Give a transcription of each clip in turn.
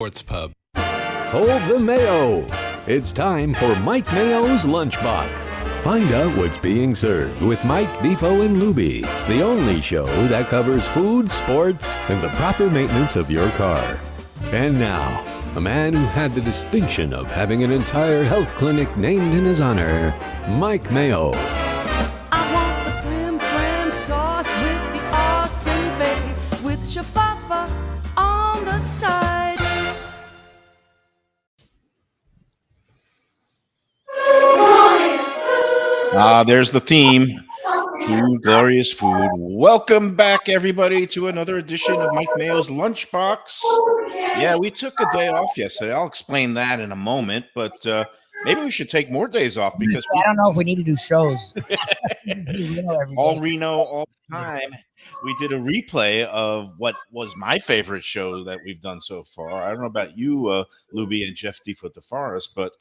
Sports Pub. Hold the Mayo. It's time for Mike Mayo's Lunchbox. Find out what's being served with Mike, Defo and Lubie, the only show that covers food, sports, and the proper maintenance of your car. And now, a man who had the distinction of having an entire health clinic named in his honor, Mike Mayo. I want the flim flam sauce with the awesome bay, with shafafa on the side. There's the theme to glorious food. Welcome back, everybody, to another edition of Mike Mayo's Lunchbox. Yeah, we took a day off yesterday. I'll explain that in a moment, but maybe we should take more days off because I don't know if we need to do shows. all Reno all the time. We did a replay of what was my favorite show that we've done so far. I don't know about you, Lubie and Jeff Defo at the Forest, but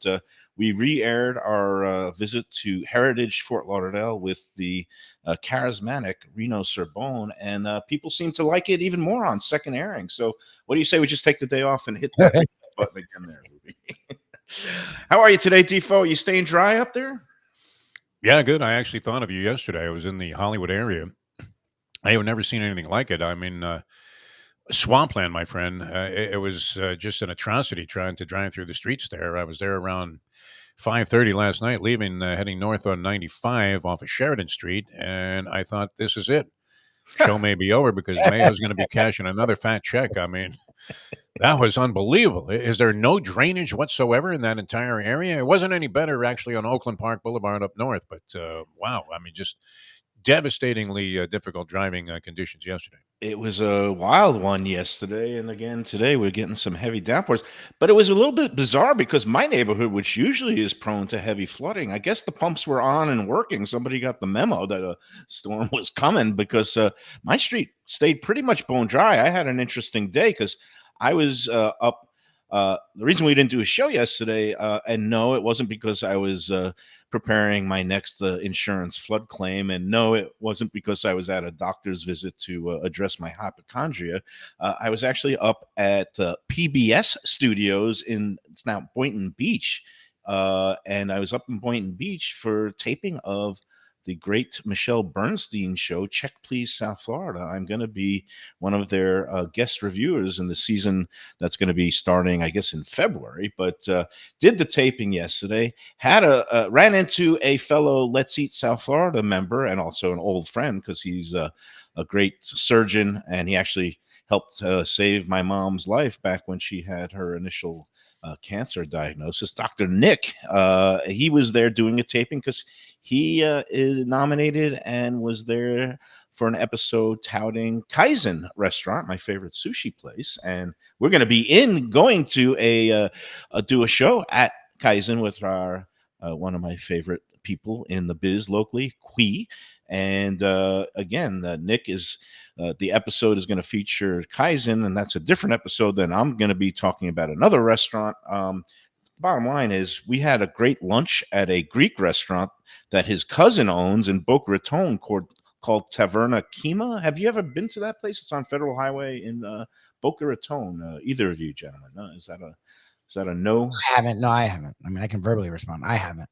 we re-aired our visit to Heritage Fort Lauderdale with the charismatic Reno Sorbonne, and people seem to like it even more on second airing. So what do you say we just take the day off and hit that button again there, Lubie? How are you today, Defo? Are you staying dry up there? Yeah, good. I actually thought of you yesterday. I was in the Hollywood area. I have never seen anything like it. I mean, swampland, my friend. It was just an atrocity trying to drive through the streets there. I was there around 5:30 last night, leaving, heading north on 95 off of Sheridan Street, and I thought, this is it. Show may be over because Mayo's going to be cashing another fat check. I mean, that was unbelievable. Is there no drainage whatsoever in that entire area? It wasn't any better, actually, on Oakland Park Boulevard up north, but wow. I mean, just devastatingly difficult driving conditions yesterday. It was a wild one yesterday, and again today we're getting some heavy downpours. But it was a little bit bizarre because my neighborhood, which usually is prone to heavy flooding, I guess the pumps were on and working. Somebody got the memo that a storm was coming because my street stayed pretty much bone dry. I had an interesting day because I was up. The reason we didn't do a show yesterday, and no, it wasn't because I was preparing my next insurance flood claim, and no, it wasn't because I was at a doctor's visit to address my hypochondria. I was actually up at PBS Studios it's now Boynton Beach, and I was up in Boynton Beach for taping of the great Michelle Bernstein show, Check Please South Florida. I'm going to be one of their guest reviewers in the season that's going to be starting, I guess, in February. But did the taping yesterday, ran into a fellow Let's Eat South Florida member and also an old friend because he's a great surgeon, and he actually helped save my mom's life back when she had her initial cancer diagnosis. Dr. Nick, he was there doing a taping because he is nominated and was there for an episode touting Kaizen Restaurant, my favorite sushi place. And we're going to be going to do a show at Kaizen with our one of my favorite people in the biz locally, Kui. And again, Nick is the episode is going to feature Kaizen, and that's a different episode than I'm going to be talking about another restaurant. Bottom line is we had a great lunch at a Greek restaurant that his cousin owns in Boca Raton called Taverna Kima. Have you ever been to that place? It's on Federal Highway in Boca Raton. Either of you gentlemen? Is that a no? I haven't. No, I haven't. I mean, I can verbally respond. I haven't.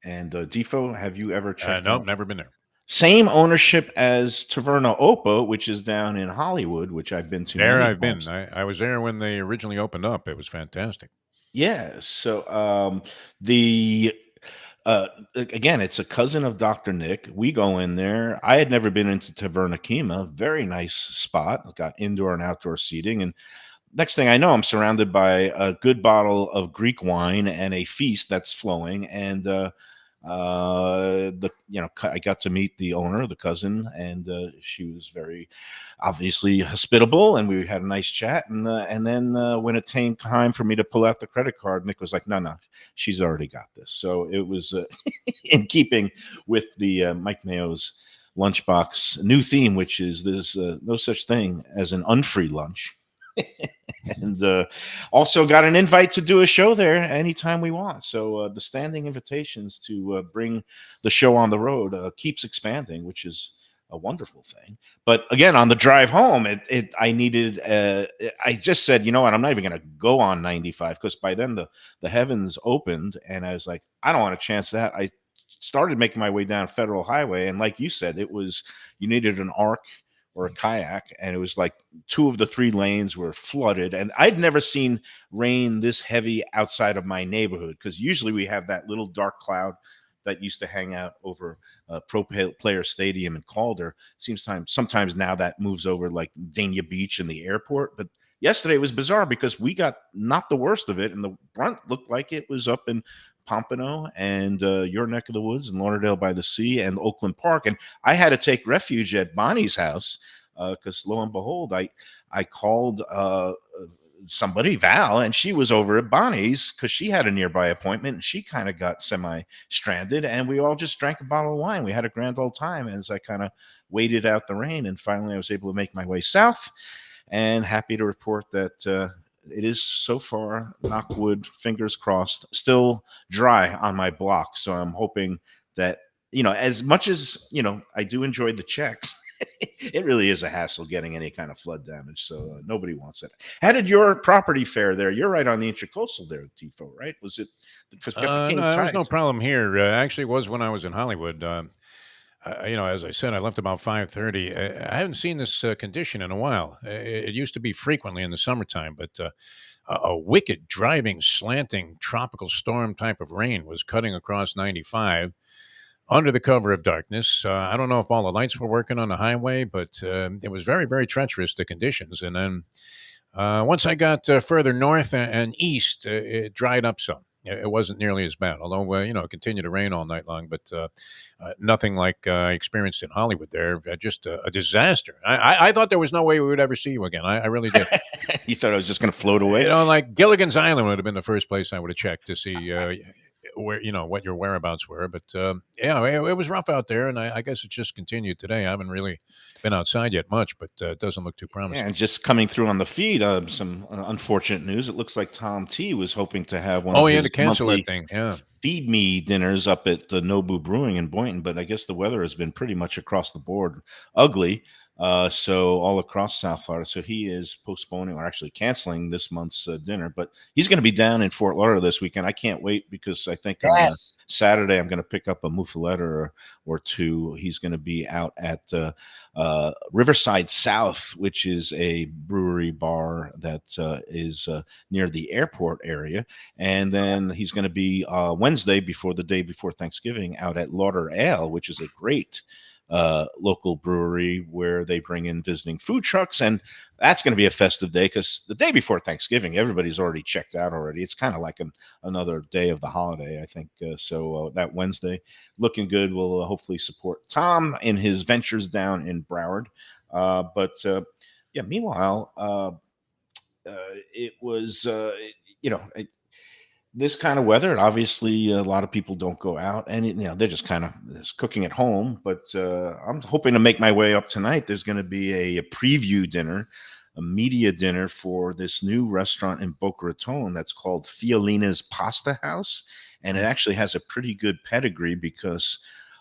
And Defo, have you ever checked? No, never been there. Same ownership as Taverna Opa, which is down in Hollywood, which I've been to. There I've been. I was there when they originally opened up. It was fantastic. Yeah. So again, it's a cousin of Dr. Nick. We go in there. I had never been into Taverna Kima. Very nice spot. It's got indoor and outdoor seating. And next thing I know, I'm surrounded by a good bottle of Greek wine and a feast that's flowing. And I got to meet the owner, the cousin, and she was very obviously hospitable, and we had a nice chat. And then when it came time for me to pull out the credit card, Nick was like, no, she's already got this. So it was in keeping with the Mike Mayo's Lunchbox new theme, which is there's no such thing as an unfree lunch. And also got an invite to do a show there anytime we want. So the standing invitations to bring the show on the road keeps expanding, which is a wonderful thing. But again, on the drive home, I needed. I just said, you know what, I'm not even going to go on 95 because by then the heavens opened, and I was like, I don't want to chance that. I started making my way down Federal Highway, and like you said, you needed an arc or a kayak, and it was like 2 of the 3 lanes were flooded, and I'd never seen rain this heavy outside of my neighborhood because usually we have that little dark cloud that used to hang out over Pro Player Stadium in Calder. Sometimes now that moves over like Dania Beach and the airport, but yesterday was bizarre because we got not the worst of it, and the brunt looked like it was up in Pompano and your neck of the woods in Lauderdale by the Sea and Oakland Park. And I had to take refuge at Bonnie's house because lo and behold, I called somebody, Val, and she was over at Bonnie's because she had a nearby appointment, and she kind of got semi-stranded, and we all just drank a bottle of wine. We had a grand old time as I kind of waited out the rain, and finally I was able to make my way south, and happy to report that it is so far, knock wood, fingers crossed, still dry on my block. So I'm hoping that, as much as, I do enjoy the checks, it really is a hassle getting any kind of flood damage. So nobody wants it. How did your property fare there? You're right on the Intracoastal there, Defo, right? Was it because we have the King No, there was tides? no problem here. Actually, it was when I was in Hollywood. As I said, I left about 5:30. I haven't seen this condition in a while. It used to be frequently in the summertime, but a wicked, driving, slanting tropical storm type of rain was cutting across 95 under the cover of darkness. I don't know if all the lights were working on the highway, but it was very, very treacherous, the conditions. And then once I got further north and east, it dried up some. It wasn't nearly as bad, although, it continued to rain all night long, but nothing like I experienced in Hollywood there. Just a disaster. I thought there was no way we would ever see you again. I really did. You thought I was just going to float away? Like Gilligan's Island would have been the first place I would have checked to see where what your whereabouts were. But it was rough out there, and I guess it's just continued today. I haven't really been outside yet much, but it doesn't look too promising. Yeah, and just coming through on the feed, some unfortunate news. It looks like Tom T was hoping to have one of his to cancel monthly that thing. Yeah. feed me dinners up at the Nobu Brewing in Boynton, but I guess the weather has been pretty much across the board ugly. So all across South Florida. So he is postponing or actually canceling this month's dinner, but he's going to be down in Fort Lauderdale this weekend. I can't wait because I think on Saturday I'm going to pick up a muffaletta or 2. He's going to be out at Riverside South, which is a brewery bar that is near the airport area. And then he's going to be Wednesday the day before Thanksgiving out at Lauderdale, which is a great local brewery where they bring in visiting food trucks, and that's going to be a festive day because the day before Thanksgiving, everybody's already checked out already. It's kind of like another day of the holiday, I think. So that Wednesday, looking good. We'll hopefully support Tom in his ventures down in Broward. Meanwhile, it was, this kind of weather, and obviously a lot of people don't go out, and they're just kind of cooking at home. But I'm hoping to make my way up tonight. There's going to be a preview dinner, a media dinner for this new restaurant in Boca Raton that's called Fiolina's Pasta House, and it actually has a pretty good pedigree because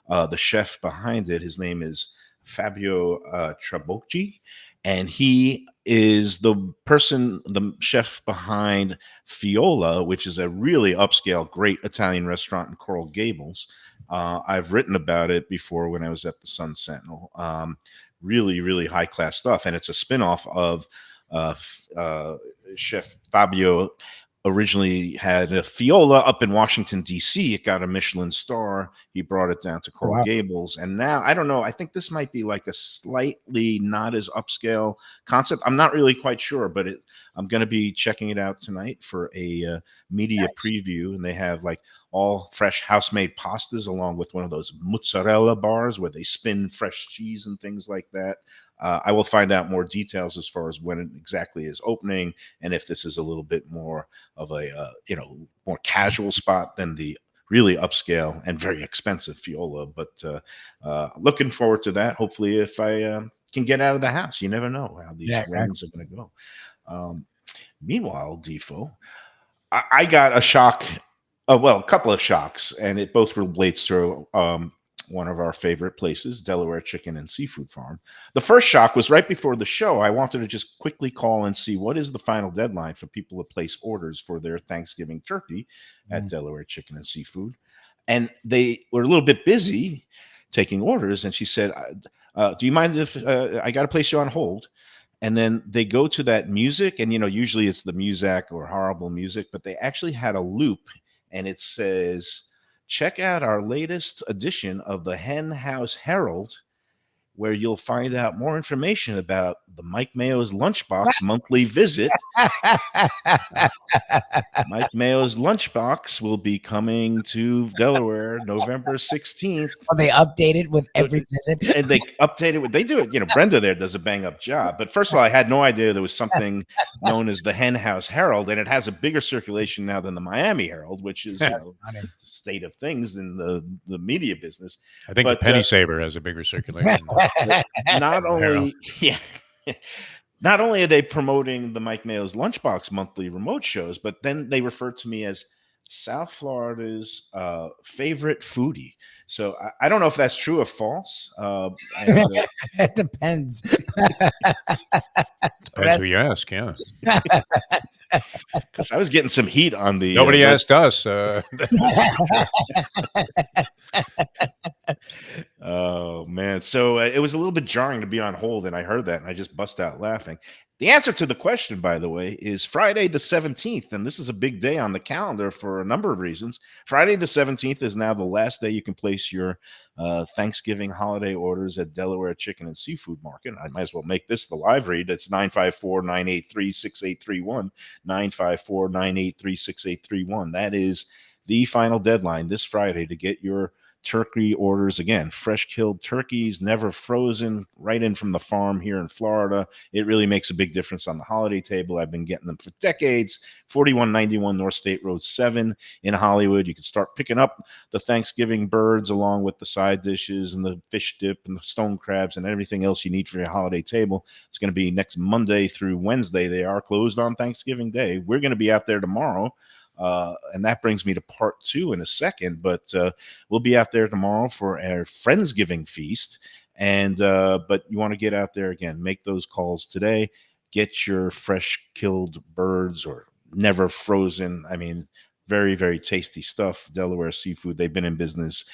the chef behind it, his name is Fabio Trabocchi, and he is the chef behind Fiola, which is a really upscale, great Italian restaurant in Coral Gables. I've written about it before when I was at the Sun Sentinel. Really, really high class stuff, and it's a spinoff of Chef Fabio. Originally had a Fiola up in Washington, D.C. It got a Michelin star. He brought it down to Coral Gables. And now, I don't know, I think this might be like a slightly not as upscale concept. I'm not really quite sure, but I'm going to be checking it out tonight for a media preview. And they have like all fresh house-made pastas along with one of those mozzarella bars where they spin fresh cheese and things like that. I will find out more details as far as when it exactly is opening and if this is a little bit more of a more casual spot than the really upscale and very expensive Fiola. But looking forward to that. Hopefully, if I can get out of the house, you never know how these rains are going to go. Meanwhile, Defo, I got a shock. A couple of shocks, and it both relates to one of our favorite places, Delaware Chicken and Seafood Farm. The first shock was right before the show. I wanted to just quickly call and see what is the final deadline for people to place orders for their Thanksgiving turkey at Delaware Chicken and Seafood. And they were a little bit busy taking orders. And she said, do you mind if I got to place you on hold? And then they go to that music, and usually it's the Muzak or horrible music, but they actually had a loop, and it says, check out our latest edition of the Hen House Herald, where you'll find out more information about the Mike Mayo's Lunchbox monthly visit. Mike Mayo's Lunchbox will be coming to Delaware November 16th. Well, they update it with every visit. And they update it. They do it. Brenda there does a bang up job. But first of all, I had no idea there was something known as the Hen House Herald, and it has a bigger circulation now than the Miami Herald, which is the state of things in the media business. I think the Penny Saver has a bigger circulation. Not only, not only are they promoting the Mike Mayo's Lunchbox monthly remote shows, but then they refer to me as South Florida's favorite foodie. So I don't know if that's true or false. It depends. Depends who you ask, yeah. Because I was getting some heat on the. Nobody asked us. Oh man! So it was a little bit jarring to be on hold, and I heard that, and I just bust out laughing. The answer to the question, by the way, is Friday the 17th, and this is a big day on the calendar for a number of reasons. Friday the 17th is now the last day you can place your Thanksgiving holiday orders at Delaware Chicken and Seafood Market. I might as well make this the live read. It's 954-983-6831, 954-983-6831. That is the final deadline this Friday to get your turkey orders. Again, fresh killed turkeys, never frozen, right in from the farm here in Florida. It really makes a big difference on the holiday table. I've been getting them for decades. 4191 North State Road 7 in Hollywood. You can start picking up the Thanksgiving birds along with the side dishes and the fish dip and the stone crabs and everything else you need for your holiday table. It's going to be next Monday through Wednesday. They are closed on Thanksgiving Day. We're going to be out there tomorrow. And that brings me to part 2 in a second, but we'll be out there tomorrow for our Friendsgiving feast. And but you want to get out there again, make those calls today, get your fresh killed birds or never frozen. I mean, very, very tasty stuff. Delaware Seafood, they've been in business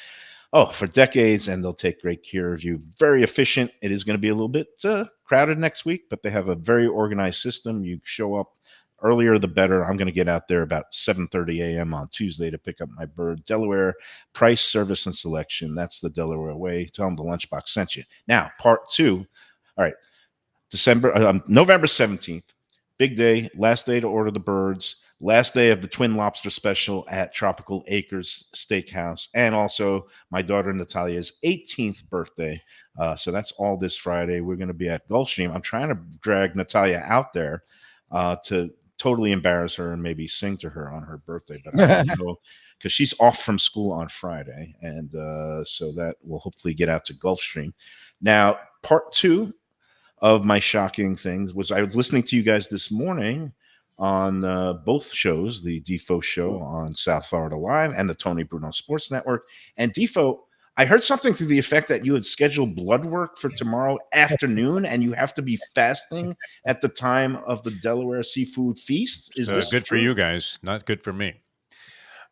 for decades, and they'll take great care of you. Very efficient. It is going to be a little bit crowded next week, but they have a very organized system. You show up earlier the better. I'm going to get out there about 7:30 a.m. on Tuesday to pick up my bird. Delaware price, service, and selection. That's the Delaware way. Tell them the Lunchbox sent you. Now, part 2. All right, November 17th, big day. Last day to order the birds. Last day of the Twin Lobster Special at Tropical Acres Steakhouse, and also my daughter Natalia's 18th birthday. So that's all this Friday. We're going to be at Gulfstream. I'm trying to drag Natalia out there to totally embarrass her and maybe sing to her on her birthday, but I don't know, because she's off from school on Friday, and so that will hopefully get out to Gulfstream. Now, part 2 of my shocking things was I was listening to you guys this morning on both shows, the Defo show on South Florida Live and the Tony Bruno Sports Network. And Defo, I heard something to the effect that you had scheduled blood work for tomorrow afternoon, and you have to be fasting at the time of the Delaware Seafood Feast. Is this good true? for you guys? Not good for me.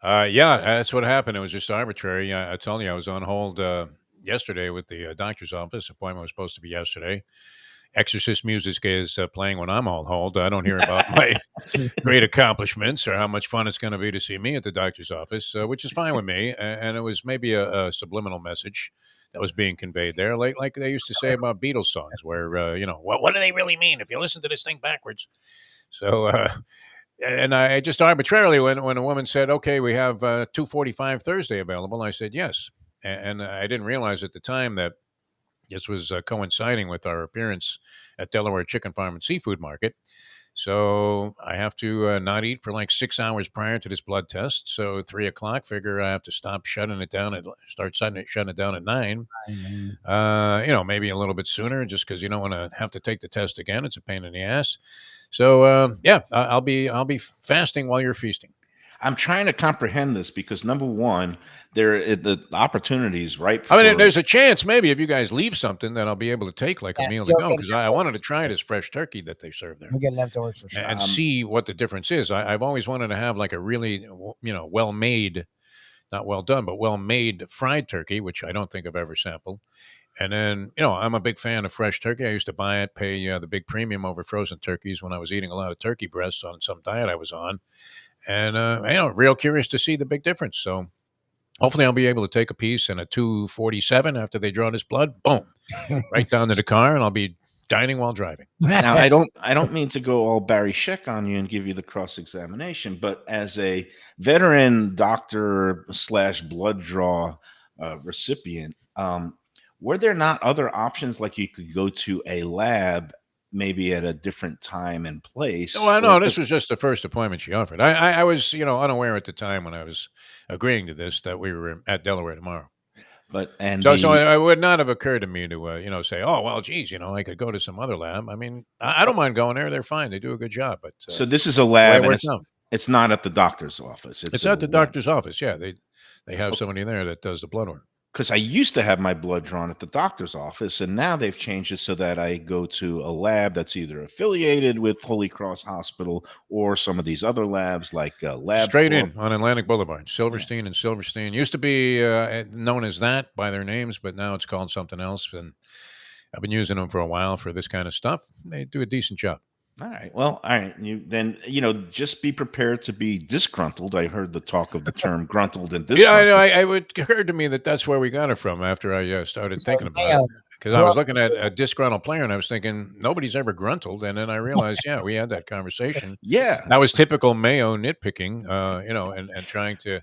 Yeah, that's what happened. It was just arbitrary. I told you I was on hold yesterday with the doctor's office. Appointment was supposed to be yesterday. Exorcist music is playing when I'm on hold. I don't hear about my great accomplishments or how much fun it's going to be to see me at the doctor's office, which is fine with me. And it was maybe a subliminal message that was being conveyed there, like they used to say about Beatles songs, where what do they really mean if you listen to this thing backwards? So, and I just arbitrarily, when a woman said, "Okay, we have 2:45 Thursday available," I said yes, and I didn't realize at the time that this was coinciding with our appearance at Delaware Chicken Farm and Seafood Market. So I have to not eat for like 6 hours prior to this blood test. So 3 o'clock, figure I have to stop shutting it down and start shutting it down at 9. Maybe a little bit sooner, just because you don't want to have to take the test again. It's a pain in the ass. So I'll be fasting while you're feasting. I'm trying to comprehend this because number one, the opportunities right. I mean, there's a chance maybe if you guys leave something that I'll be able to take like a Yes, meal to you'll go get because I wanted to leftovers. try this fresh turkey that they serve there We get leftovers for sure. and see what the difference is. I've always wanted to have like a really, well made, not well done, but well made fried turkey, which I don't think I've ever sampled. And then, I'm a big fan of fresh turkey. I used to buy it, pay the big premium over frozen turkeys when I was eating a lot of turkey breasts on some diet I was on. And, real curious to see the big difference. So hopefully I'll be able to take a piece and a 247 after they draw this blood. Boom. Right down to the car, and I'll be dining while driving. Now, I don't mean to go all Barry Sheck on you and give you the cross examination, but as a veteran doctor slash blood draw recipient, were there not other options like you could go to a lab maybe at a different time and place? Oh, I know. This was just the first appointment she offered. I was, unaware at the time when I was agreeing to this that we were at Delaware tomorrow. So it would not have occurred to me to, say, oh, well, geez, I could go to some other lab. I mean, I don't mind going there. They're fine. They do a good job. But so this is a lab, and it's not at the doctor's office. It's at the doctor's office. Yeah, they have somebody there that does the blood work. Because I used to have my blood drawn at the doctor's office, and now they've changed it so that I go to a lab that's either affiliated with Holy Cross Hospital or some of these other labs like Lab. Straight in on Atlantic Boulevard, Silverstein and Silverstein. Used to be known as that by their names, but now it's called something else. And I've been using them for a while for this kind of stuff. They do a decent job. All right. Well, all right. Just be prepared to be disgruntled. I heard the talk of the term gruntled and disgruntled. Yeah, I know. It occurred to me that's where we got it from after I started thinking about it. Because I was looking at a disgruntled player and I was thinking, nobody's ever gruntled. And then I realized, we had that conversation. Yeah. That was typical Mayo nitpicking, and trying to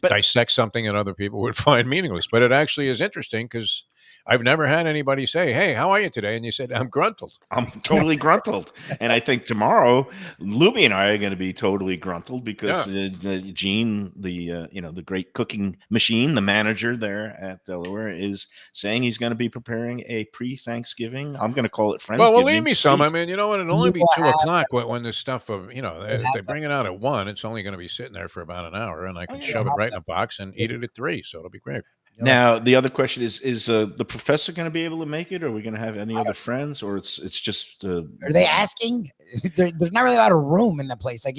dissect something that other people would find meaningless. But it actually is interesting because I've never had anybody say, hey, how are you today? And you said, I'm gruntled. I'm totally gruntled. And I think tomorrow, Lubie and I are going to be totally gruntled because Gene, the great cooking machine, the manager there at Delaware, is saying he's going to be preparing a pre-Thanksgiving. I'm going to call it Friendsgiving. Well, leave me some. I mean, it'll only be 2 o'clock when this stuff they bring it out at 1. It's only going to be sitting there for about an hour, and I can shove it right in a box and eat it at 3. So it'll be great. Now, the other question is the professor going to be able to make it? Or are we going to have any other friends? Or it's just... Are they asking? There's not really a lot of room in the place. Like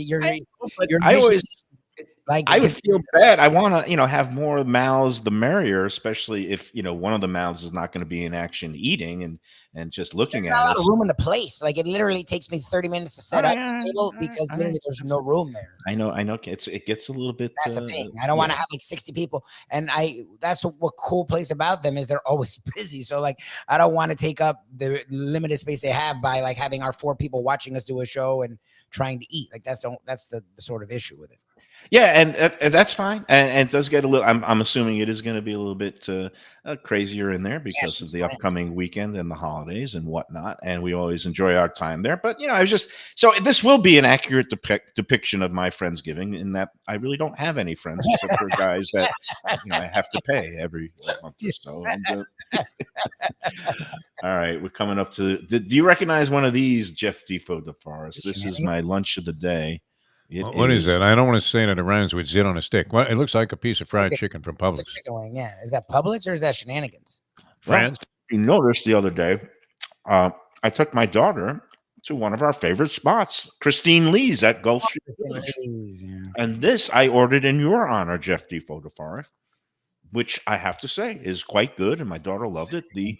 I would feel bad. I want to, have more mouths, the merrier, especially if, one of the mouths is not going to be in action eating and just looking at it. There's not a lot of room in the place. Like it literally takes me 30 minutes to set up the table because literally there's no room there. I know. It gets a little bit. That's the thing. I don't want to have like 60 people. And that's what cool place about them is they're always busy. So like, I don't want to take up the limited space they have by like having our 4 people watching us do a show and trying to eat. Like that's the sort of issue with it. Yeah, and that's fine. And it does get a little. I'm assuming it is going to be a little bit crazier in there because of the upcoming weekend and the holidays and whatnot. And we always enjoy our time there. But I was just this will be an accurate depiction of my Friendsgiving in that I really don't have any friends except for guys that I have to pay every month or so. And, all right, we're coming up to. Do you recognize one of these, Jeff Defo DeForest? This is my lunch of the day. What is that? I don't want to say that it rhymes with zit on a stick. Well, it looks like a piece of fried chicken from Publix. Yeah. Is that Publix or is that Shenanigans? France? Well, you noticed the other day, I took my daughter to one of our favorite spots, Christine Lee's at Gulf Street. And this I ordered in your honor, Jeff Defo DeForest, which I have to say is quite good. And my daughter loved it. We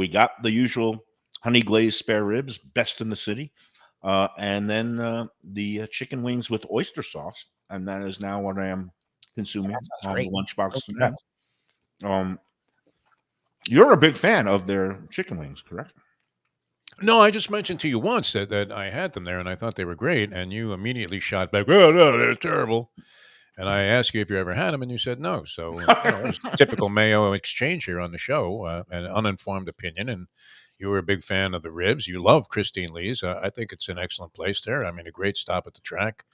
got the usual honey glazed spare ribs, best in the city. And then the chicken wings with oyster sauce, and that is now what I am consuming on the Lunchbox today. You're a big fan of their chicken wings, correct? No, I just mentioned to you once that I had them there, and I thought they were great, and you immediately shot back, "Oh no, they're terrible." And I asked you if you ever had them, and you said no. So it was typical Mayo exchange here on the show, an uninformed opinion, and you were a big fan of the ribs. You love Christine Lee's. I think it's an excellent place there. I mean, a great stop at the track.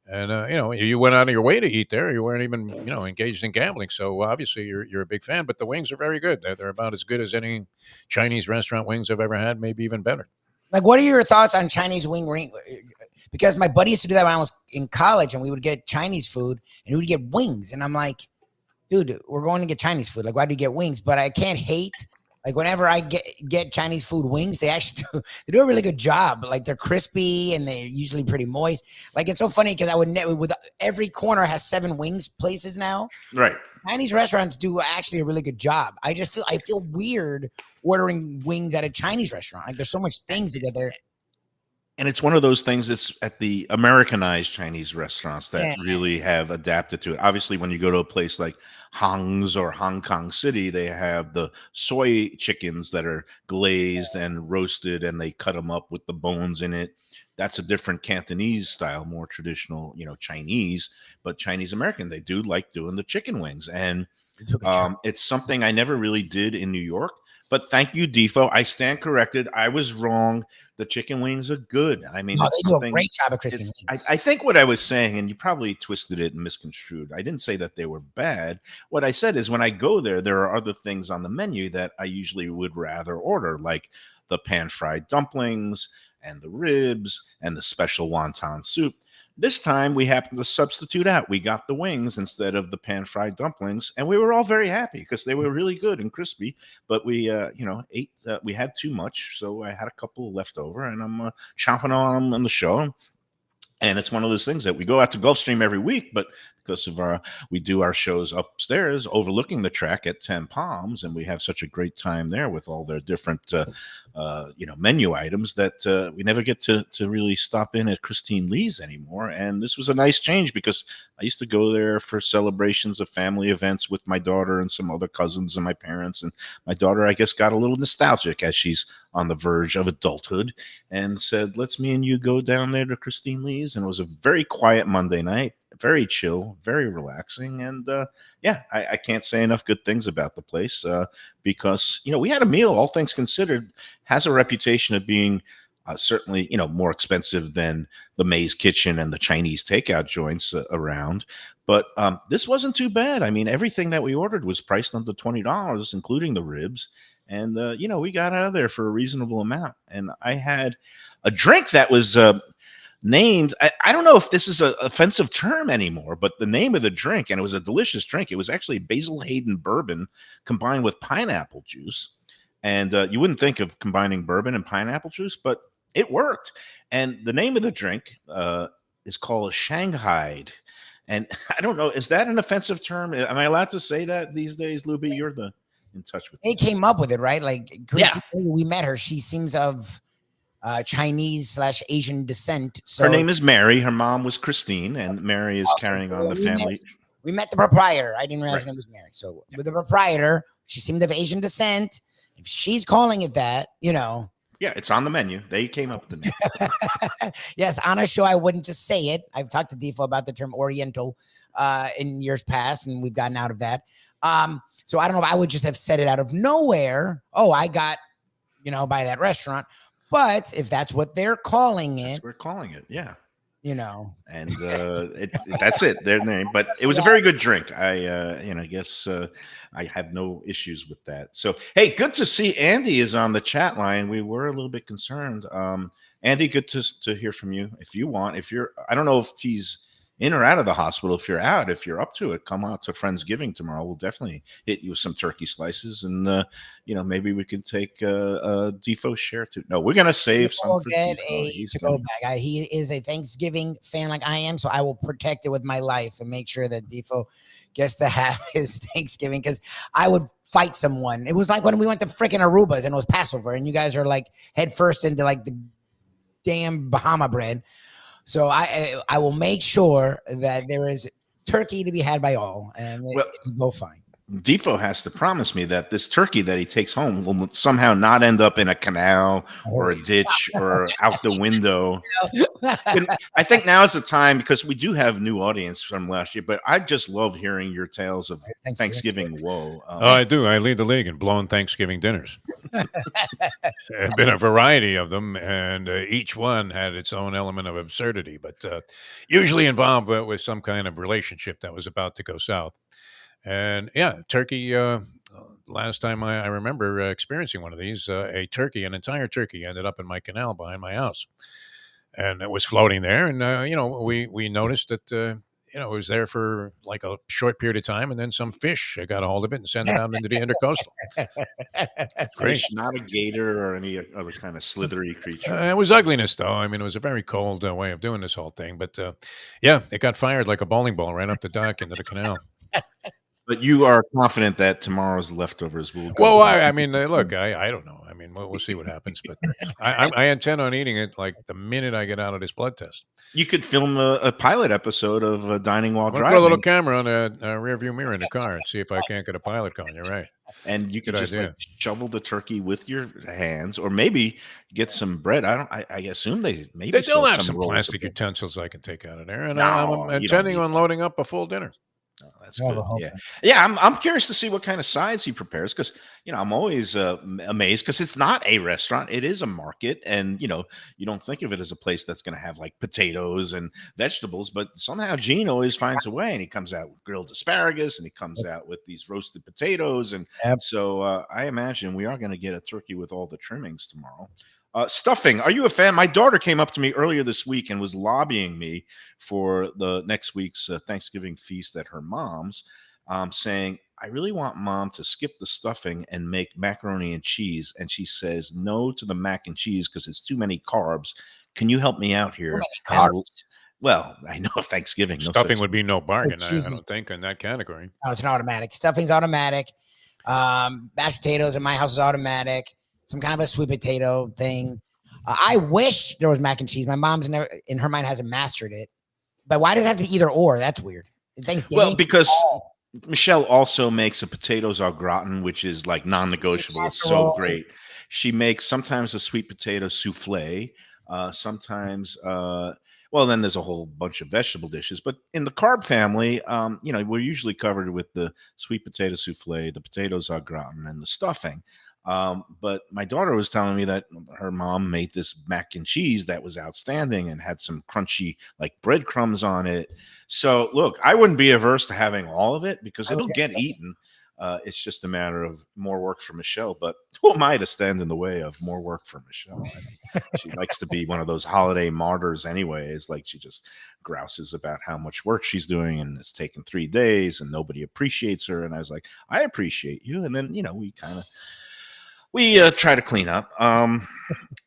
And, you went out of your way to eat there. You weren't even, engaged in gambling. So obviously you're a big fan. But the wings are very good. They're about as good as any Chinese restaurant wings I've ever had, maybe even better. Like, what are your thoughts on Chinese wing ring? Because my buddy used to do that when I was in college and we would get Chinese food and we would get wings. And I'm like, dude, we're going to get Chinese food. Like, why do you get wings? But I can't hate. Like, whenever I get Chinese food wings, they actually they do a really good job. Like, they're crispy and they're usually pretty moist. Like, it's so funny because I would with every corner has 7 wings places now. Right. Chinese restaurants do actually a really good job. I feel weird ordering wings at a Chinese restaurant. Like, there's so much things to get there. And it's one of those things that's at the Americanized Chinese restaurants that really have adapted to it. Obviously, when you go to a place like Hong's or Hong Kong City, they have the soy chickens that are glazed and roasted, and they cut them up with the bones in it. That's a different Cantonese style, more traditional, Chinese, but Chinese American. They do like doing the chicken wings. And it's something I never really did in New York. But thank you, Defo. I stand corrected. I was wrong. The chicken wings are good. I mean, they do a great job at Christine Wings. I think what I was saying, and you probably twisted it and misconstrued. I didn't say that they were bad. What I said is when I go there are other things on the menu that I usually would rather order, like the pan-fried dumplings and the ribs and the special wonton soup. This time we happened to substitute out. We got the wings instead of the pan-fried dumplings, and we were all very happy because they were really good and crispy. But we, ate. We had too much, so I had a couple left over, and I'm chomping on them on the show. And it's one of those things that we go out to Gulfstream every week, but because of we do our shows upstairs overlooking the track at 10 Palms, and we have such a great time there with all their different, menu items that we never get to really stop in at Christine Lee's anymore. And this was a nice change because I used to go there for celebrations of family events with my daughter and some other cousins and my parents. And my daughter, I guess, got a little nostalgic as she's on the verge of adulthood and said, let's me and you go down there to Christine Lee's. And it was a very quiet Monday night. Very chill, very relaxing, and I can't say enough good things about the place because we had a meal. All things considered, has a reputation of being certainly more expensive than the May's Kitchen and the Chinese takeout joints around. But this wasn't too bad. I mean, everything that we ordered was priced under $20, including the ribs. And we got out of there for a reasonable amount. And I had a drink that was named, I don't know if this is an offensive term anymore, but the name of the drink, and it was a delicious drink. It was actually Basil Hayden bourbon combined with pineapple juice. And you wouldn't think of combining bourbon and pineapple juice, but it worked. And the name of the drink is called Shanghai. And I don't know, is that an offensive term? Am I allowed to say that these days, Lubie? You're in touch with They came up with it, right? Like, Christy, we met her. She seems of Chinese/Asian descent. So her name is Mary. Her mom was Christine, and Mary is carrying on the family. We met the proprietor. I didn't realize her name was Mary. So with the proprietor, she seemed of Asian descent. If she's calling it that, yeah, it's on the menu. They came up with the name. Yes, on a show, I wouldn't just say it. I've talked to Defo about the term Oriental in years past, and we've gotten out of that. So I don't know if I would just have said it out of nowhere. Oh, I got, by that restaurant. But if that's what they're calling it, we're calling it, yeah. And that's it, their name. But it was a very good drink. I guess I have no issues with that. So, hey, good to see Andy is on the chat line. We were a little bit concerned. Andy, good to hear from you. If you want, I don't know if he's in or out of the hospital. If you're out, if you're up to it, come out to Friendsgiving tomorrow. We'll definitely hit you with some turkey slices, and maybe we can take a Defo share too. No, we're gonna save some for Defo. He is a Thanksgiving fan like I am, so I will protect it with my life and make sure that Defo gets to have his Thanksgiving, because I would fight someone. It was like when we went to freaking Aruba's and it was Passover, and you guys are like head first into like the damn Bahama bread. So I will make sure that there is turkey to be had by all, and it will go fine. Defo has to promise me that this turkey that he takes home will somehow not end up in a canal or a ditch or out the window. And I think now is the time, because we do have new audience from last year, but I just love hearing your tales of Thanksgiving woe. I do. I lead the league in blown Thanksgiving dinners. There have been a variety of them, and each one had its own element of absurdity, but usually involved with some kind of relationship that was about to go south. And yeah, turkey. Last time I remember experiencing one of these, an entire turkey ended up in my canal behind my house. and it was floating there. And we noticed that it was there for like a short period of time, and then some fish got a hold of it and sent it out into the intercoastal. It's great. Fish, not a gator or any other kind of slithery creature. It was ugliness, though. I mean, it was a very cold way of doing this whole thing. But yeah, it got fired like a bowling ball right off the dock into the canal. But you are confident that tomorrow's leftovers will go. Well, I mean, look, I don't know. I mean, we'll see what happens. But I intend on eating it like the minute I get out of this blood test. You could film a pilot episode of Dining While I'll put Driving. a little camera on a rear view mirror in the car and see if I can't get a pilot going. You're right. And you could Good just idea. like shovel the turkey with your hands, or maybe get some bread. I assume they maybe They'll have sell some rolls of plastic bread. utensils I can take out of there, and No, I'm you don't intending need on loading up a full dinner. Oh, that's Yeah, good. the whole Yeah, thing. yeah. I'm curious to see what kind of sides he prepares, because I'm always amazed, because it's not a restaurant; it is a market, and you don't think of it as a place that's going to have like potatoes and vegetables, but somehow Gene always finds a way, and he comes out with grilled asparagus, and he comes out with these roasted potatoes, and Yep. so I imagine we are going to get a turkey with all the trimmings tomorrow. Stuffing. Are you a fan? My daughter came up to me earlier this week and was lobbying me for the next week's Thanksgiving feast at her mom's, saying, I really want mom to skip the stuffing and make macaroni and cheese. And she says no to the mac and cheese because it's too many carbs. Can you help me out here? Too And many we'll- carbs. well, I know Thanksgiving. No Stuffing such- would be no bargain, I cheese is- don't think, in that category. No, it's an automatic. Stuffing's automatic. Mashed potatoes in my house is automatic. Some kind of a sweet potato thing. I wish there was mac and cheese. My mom's never, in her mind, hasn't mastered it. But why does it have to be either or? That's weird. Thanksgiving. Well, because Michelle also makes a potatoes au gratin, which is like non-negotiable. It's so casserole. great. She makes sometimes a sweet potato souffle. Sometimes, well, then there's a whole bunch of vegetable dishes. But in the carb family, we're usually covered with the sweet potato souffle, the potatoes au gratin, and the stuffing. But my daughter was telling me that her mom made this mac and cheese that was outstanding and had some crunchy like breadcrumbs on it. So look, I wouldn't be averse to having all of it because I was it'll gonna get say. eaten. It's just a matter of more work for Michelle. But who am I to stand in the way of more work for Michelle? She likes to be one of those holiday martyrs anyways. Like she just grouses about how much work she's doing and it's taken 3 days and nobody appreciates her. And I was like, I appreciate you. And then, we try to clean up.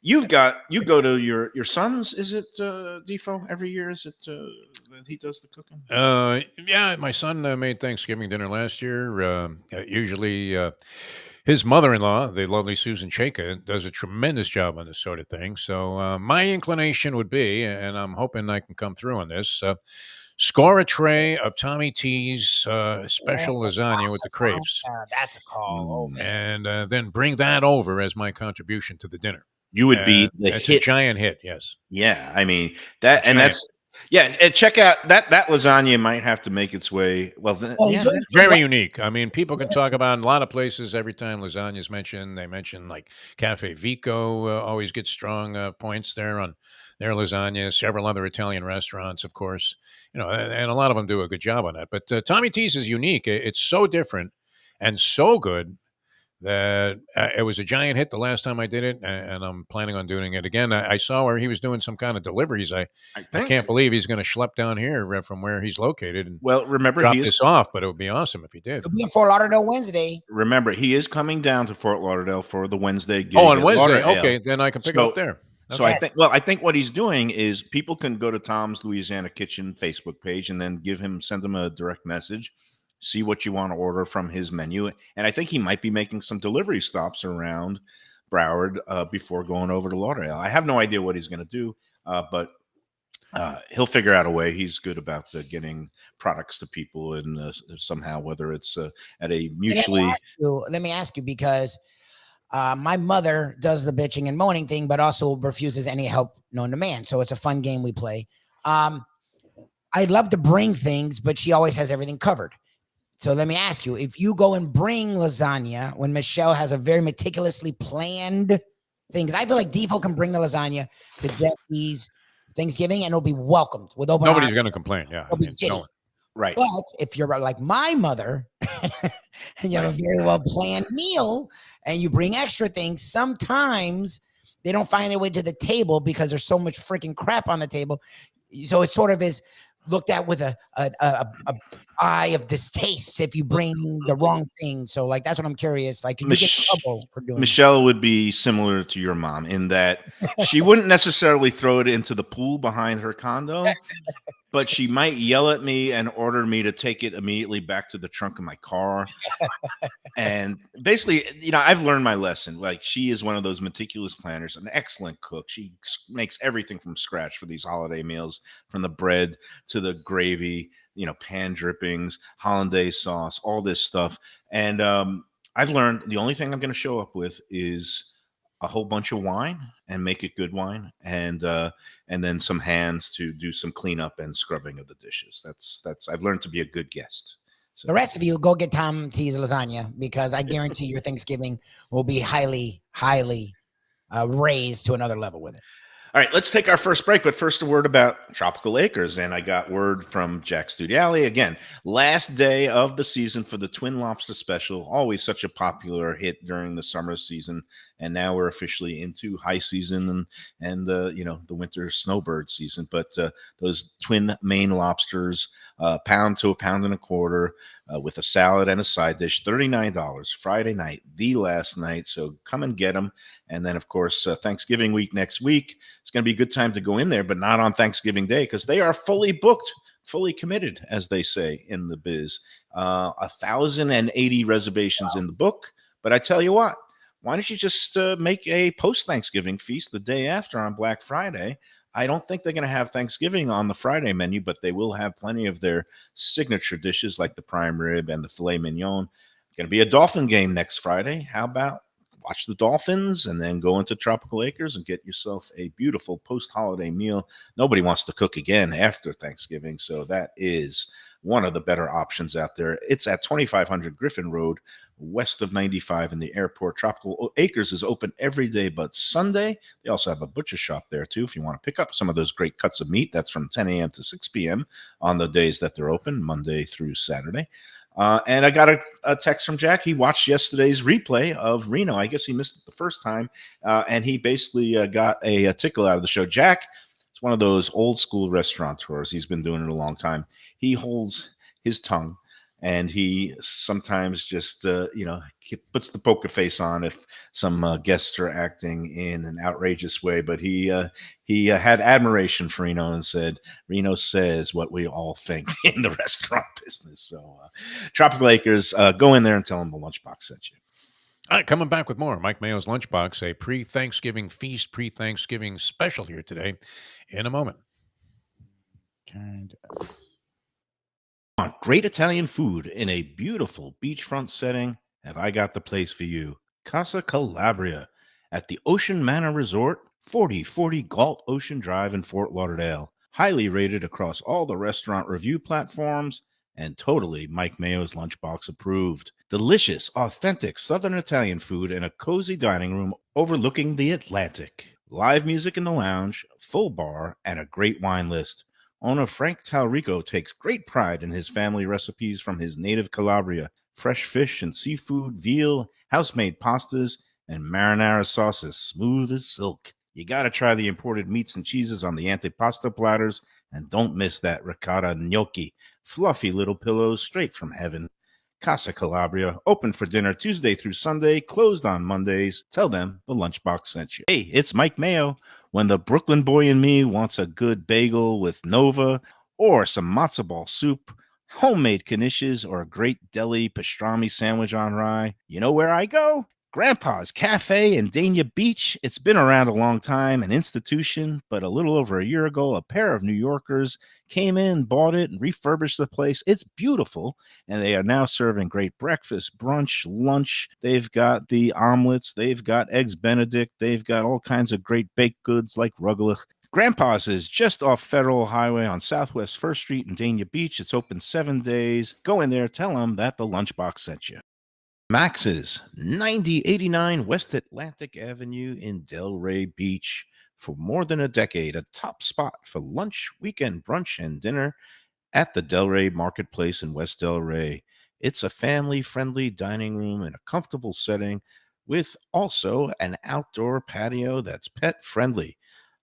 You go to your son's, is it Defo every year? Is it that he does the cooking? Yeah, my son made Thanksgiving dinner last year. Usually, his mother-in-law, the lovely Susan Chaka, does a tremendous job on this sort of thing. So my inclination would be, and I'm hoping I can come through on this, score a tray of Tommy T's special lasagna with the crepes, That's a call. Oh, man. and then bring that over as my contribution to the dinner. You would be the It's a hit. giant hit, yes. Yeah, I mean that, and Giant. that's and check out that lasagna might have to make its way. Well, He's doing- Very unique. I mean, people can talk about in a lot of places. Every time lasagna is mentioned, they mention like Cafe Vico always gets strong points there on their lasagna. Several other Italian restaurants, of course, and a lot of them do a good job on that. But Tommy T's is unique. It's so different and so good that it was a giant hit the last time I did it, and I'm planning on doing it again. I saw where he was doing some kind of deliveries. I think. can't believe he's going to schlep down here from where he's located and Well, remember drop he is this off, but it would be awesome if he did. He'll be in Fort Lauderdale Wednesday. coming down to Fort Lauderdale for the Wednesday gig. Oh, on at Wednesday. Lauderdale. Okay, then I can pick it So- up there. So Okay. I think what he's doing is people can go to Tom's Louisiana Kitchen Facebook page and then send him a direct message, see what you want to order from his menu. And I think he might be making some delivery stops around Broward before going over to Lauderdale. I have no idea what he's going to do, but he'll figure out a way. He's good about getting products to people and somehow, whether it's at a mutually. Let me ask you because my mother does the bitching and moaning thing, but also refuses any help known to man. So it's a fun game we play. I'd love to bring things, but she always has everything covered. So let me ask you, if you go and bring lasagna when Michelle has a very meticulously planned thing, because I feel like Defo can bring the lasagna to Jesse's Thanksgiving and it'll be welcomed with open Nobody's arms. going to complain. Yeah. They'll be giddy. Right. But if you're like my mother and you have a very well planned meal and you bring extra things, sometimes they don't find their way to the table because there's so much freaking crap on the table. So it sort of is looked at with a eye of distaste if you bring the wrong thing. So like that's what I'm curious. Like, could you get in trouble for doing that? Michelle would be similar to your mom in that she wouldn't necessarily throw it into the pool behind her condo, but she might yell at me and order me to take it immediately back to the trunk of my car. And basically, I've learned my lesson. Like, she is one of those meticulous planners, an excellent cook. She makes everything from scratch for these holiday meals, from the bread to the gravy, pan drippings, hollandaise sauce, all this stuff. And I've learned the only thing I'm going to show up with is a whole bunch of wine and make it good wine, and then some hands to do some cleanup and scrubbing of the dishes. That's I've learned to be a good guest. So The rest of you, go get Tom T's lasagna, because I guarantee your Thanksgiving will be highly, highly raised to another level with it. All right, let's take our first break, but first a word about Tropical Acres. And I got word from Jack Studiali. Again, last day of the season for the Twin Lobster Special, always such a popular hit during the summer season. And now we're officially into high season and the winter snowbird season. But those twin Maine lobsters, pound to a pound and a quarter, with a salad and a side dish, $39 Friday night, the last night. So come and get them. And then, of course, Thanksgiving week next week. It's going to be a good time to go in there, but not on Thanksgiving Day, because they are fully booked, fully committed, as they say in the biz. 1,080 reservations in the book. But I tell you what, why don't you just make a post-Thanksgiving feast the day after on Black Friday? I don't think they're going to have Thanksgiving on the Friday menu, but they will have plenty of their signature dishes like the prime rib and the filet mignon. It's going to be a Dolphin game next Friday. How about watch the Dolphins and then go into Tropical Acres and get yourself a beautiful post-holiday meal? Nobody wants to cook again after Thanksgiving, so that is one of the better options out there. It's at 2500 Griffin Road, west of 95 in the airport. Tropical Acres is open every day but Sunday. They also have a butcher shop there, too, if you want to pick up some of those great cuts of meat. That's from 10 a.m. to 6 p.m. on the days that they're open, Monday through Saturday. And I got a text from Jack. He watched yesterday's replay of Reno. I guess he missed it the first time, and he basically got a tickle out of the show. Jack is one of those old school restaurateurs. He's been doing it a long time. He holds his tongue, and he sometimes just puts the poker face on if some guests are acting in an outrageous way. But he had admiration for Reno and said, Reno says what we all think in the restaurant business. So Tropical Acres, go in there and tell them the Lunchbox sent you. All right, coming back with more Mike Mayo's Lunchbox, a pre-Thanksgiving feast, pre-Thanksgiving special here today in a moment. Want great Italian food in a beautiful beachfront setting? Have I got the place for you? Casa Calabria at the Ocean Manor Resort, 4040 Galt Ocean Drive in Fort Lauderdale. Highly rated across all the restaurant review platforms and totally Mike Mayo's Lunchbox approved. Delicious, authentic Southern Italian food in a cozy dining room overlooking the Atlantic. Live music in the lounge, full bar, and a great wine list. Owner Frank Talrico takes great pride in his family recipes from his native Calabria. Fresh fish and seafood, veal, house-made pastas, and marinara sauces smooth as silk. You gotta try the imported meats and cheeses on the antipasto platters, and don't miss that ricotta gnocchi. Fluffy little pillows straight from heaven. Casa Calabria, open for dinner Tuesday through Sunday, closed on Mondays. Tell them the Lunchbox sent you. Hey, it's Mike Mayo. When the Brooklyn boy in me wants a good bagel with Nova or some matzo ball soup, homemade knishes, or a great deli pastrami sandwich on rye, you know where I go? Grandpa's Cafe in Dania Beach. It's been around a long time, an institution, but a little over a year ago, a pair of New Yorkers came in, bought it, and refurbished the place. It's beautiful, and they are now serving great breakfast, brunch, lunch. They've got the omelets. They've got eggs Benedict. They've got all kinds of great baked goods like rugelach. Grandpa's is just off Federal Highway on Southwest 1st Street in Dania Beach. It's open 7 days. Go in there, tell them that the Lunchbox sent you. Max's 9089 West Atlantic Avenue in Delray Beach. For more than a decade, a top spot for lunch, weekend brunch, and dinner at the Delray Marketplace in West Delray. It's a family-friendly dining room in a comfortable setting with also an outdoor patio that's pet friendly.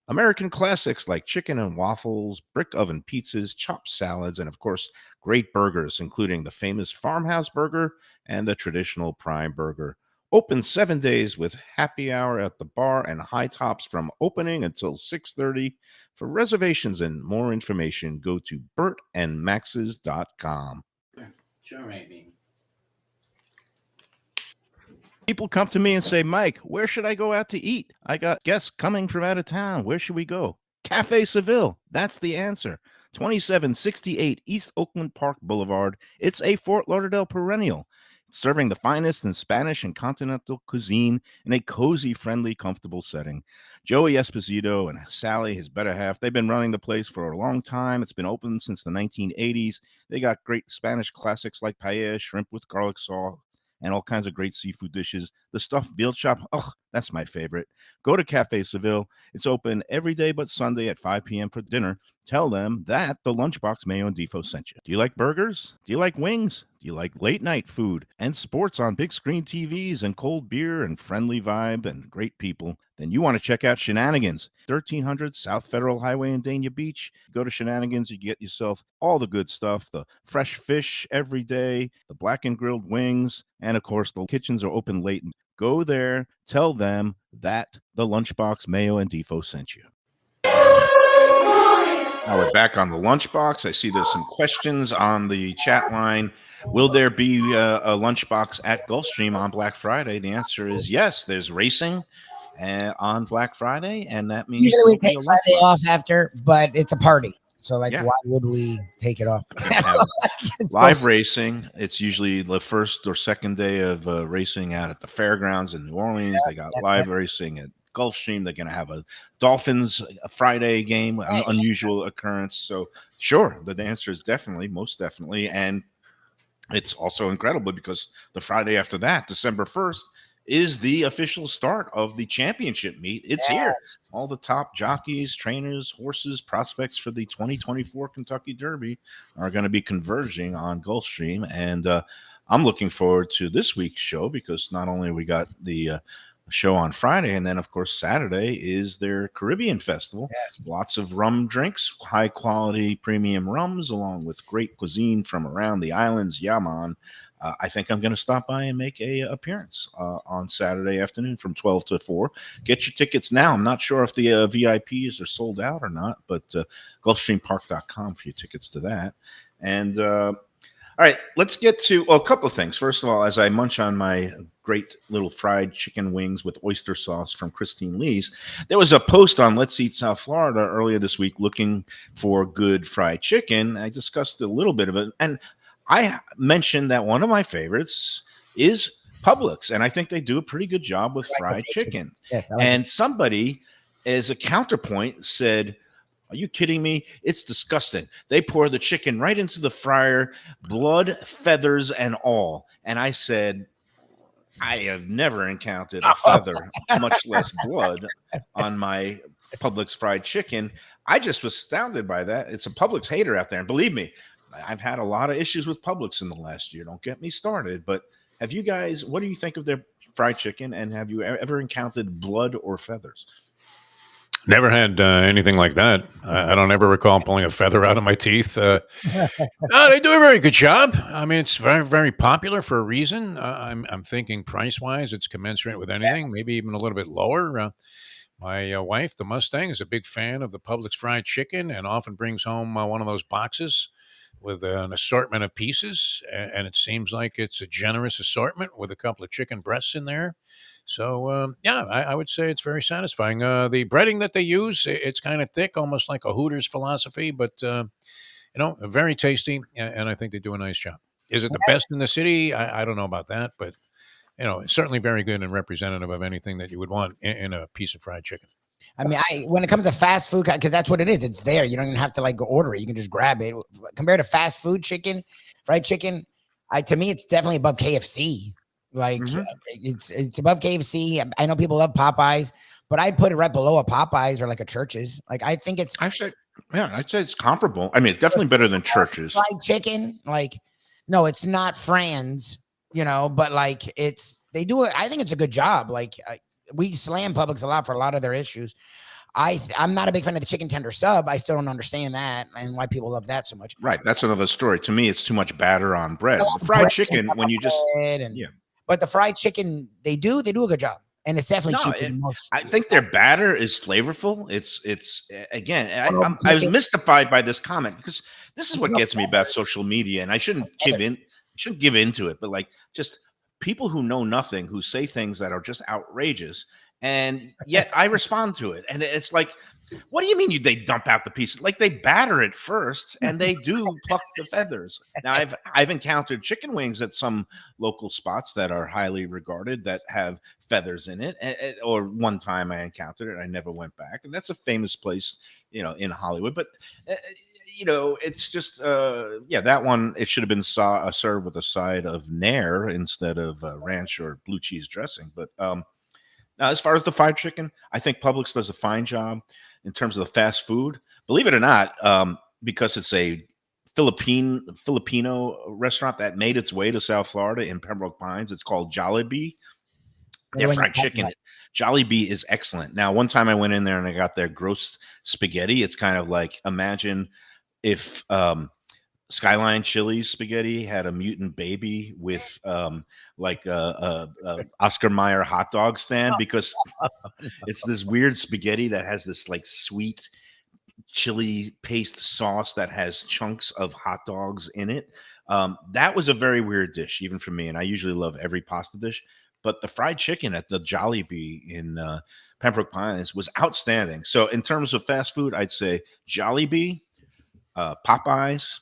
American classics like chicken and waffles, brick oven pizzas, chopped salads, and of course, great burgers, including the famous farmhouse burger and the traditional prime burger. Open 7 days with happy hour at the bar and high tops from opening until 6:30. For reservations and more information, go to bertandmaxes.com. Sure, maybe. People come to me and say, Mike, where should I go out to eat? I got guests coming from out of town. Where should we go? Cafe Seville. That's the answer. 2768 East Oakland Park Boulevard. It's a Fort Lauderdale perennial, serving the finest in Spanish and continental cuisine in a cozy, friendly, comfortable setting. Joey Esposito and Sally, his better half, they've been running the place for a long time. It's been open since the 1980s. They got great Spanish classics like paella, shrimp with garlic sauce, and all kinds of great seafood dishes. The stuffed veal chop, oh, that's my favorite. Go to Cafe Seville. It's open every day but Sunday at 5 p.m. for dinner. Tell them that the Lunchbox Mayo and Defo sent you. Do you like burgers? Do you like wings? Do you like late night food and sports on big screen TVs and cold beer and friendly vibe and great people? Then you want to check out Shenanigans, 1300 South Federal Highway in Dania Beach. Go to Shenanigans, you get yourself all the good stuff, the fresh fish every day, the black and grilled wings, and of course, the kitchens are open late. Go there, tell them that the Lunchbox Mayo and Defo sent you. Now we're back on the Lunchbox. I see there's some questions on the chat line. Will there be a Lunchbox at Gulfstream on Black Friday? The answer is yes. There's racing on Black Friday, and that means Usually we take Friday off after, but it's a party. So, like, Yeah. why would we take it off? It's Live Gulfstream. racing. It's usually the first or second day of racing out at the fairgrounds in New Orleans. They got live racing at Gulfstream. They're going to have a Dolphins Friday game, an unusual occurrence. So, sure, the answer is definitely, most definitely. And it's also incredible because the Friday after that, December 1st, is the official start of the championship meet. It's here. All the top jockeys, trainers, horses, prospects for the 2024 Kentucky Derby are going to be converging on Gulfstream. And I'm looking forward to this week's show because not only we got the show on Friday, and then, of course, Saturday is their Caribbean Festival. Yes. Lots of rum drinks, high-quality premium rums, along with great cuisine from around the islands. Yaman. I think I'm going to stop by and make a appearance on Saturday afternoon from 12 to 4. Get your tickets now. I'm not sure if the VIPs are sold out or not, but Gulfstreampark.com for your tickets to that. And all right, let's get to a couple of things. First of all, as I munch on my great little fried chicken wings with oyster sauce from Christine Lee's, there was a post on Let's Eat South Florida earlier this week looking for good fried chicken. I discussed a little bit of it, and I mentioned that one of my favorites is Publix, and I think they do a pretty good job with fried chicken. Yes, I like And somebody, as a counterpoint, said, are you kidding me? It's disgusting. They pour the chicken right into the fryer, blood, feathers, and all. And I said, I have never encountered a feather, much less blood, on my Publix fried chicken. I just was astounded by that. It's a Publix hater out there. And believe me, I've had a lot of issues with Publix in the last year. Don't get me started. But have you guys, what do you think of their fried chicken? And have you ever encountered blood or feathers? Never had anything like that. I don't ever recall pulling a feather out of my teeth. They do a very good job. I mean, it's very, very popular for a reason. I'm thinking price-wise, it's commensurate with anything, maybe even a little bit lower. My wife, the Mustang, is a big fan of the Publix fried chicken and often brings home one of those boxes with an assortment of pieces. And it seems like it's a generous assortment with a couple of chicken breasts in there. So, yeah, I would say it's very satisfying. The breading that they use, it's kind of thick, almost like a Hooters philosophy, but, very tasty, and I think they do a nice job. Is it the best in the city? I don't know about that, but, it's certainly very good and representative of anything that you would want in a piece of fried chicken. I mean, when it comes to fast food, because that's what it is. It's there. You don't even have to go order it. You can just grab it. Compared to fast food chicken, fried chicken, to me, it's definitely above KFC. It's above KFC. I know people love Popeyes, but I'd put it right below a Popeyes or like a Church's. I think it's. I'd say it's comparable. I mean, it's definitely better than Church's. Fried chicken, no, it's not Fran's, but it's they do it. I think it's a good job. Like we slam Publix a lot for a lot of their issues. I'm not a big fan of the chicken tender sub. I still don't understand that and why people love that so much. Right. That's another story. To me, it's too much batter on bread. A The lot of fried bread chicken, and when you just bread and, yeah. but the fried chicken, they do a good job, and it's definitely No, cheaper than most. I think their batter is flavorful. It's again, Well, I was chicken- mystified by this comment because this is what Well, gets me about feathers. social media, and I shouldn't Feathers. give into it, but like just people who know nothing who say things that are just outrageous, and yet I respond to it, and it's like, what do you mean they dump out the pieces? Like they batter it first, and they do pluck the feathers. Now I've encountered chicken wings at some local spots that are highly regarded that have feathers in it, or one time I encountered it, I never went back, and that's a famous place, in Hollywood. But it's just that one, it should have been served with a side of Nair instead of ranch or blue cheese dressing. But now, as far as the fried chicken, I think Publix does a fine job in terms of the fast food. Believe it or not, because it's a Filipino restaurant that made its way to South Florida in Pembroke Pines. It's called Jollibee. Their fried chicken, Jollibee, is excellent. Now, one time I went in there and I got their gross spaghetti. It's kind of like, imagine if Skyline Chili's spaghetti had a mutant baby with like a Oscar Mayer hot dog stand, because it's this weird spaghetti that has this like sweet chili paste sauce that has chunks of hot dogs in it. That was a very weird dish, even for me. And I usually love every pasta dish, but the fried chicken at the Jollibee in Pembroke Pines was outstanding. So in terms of fast food, I'd say Jollibee, Popeyes,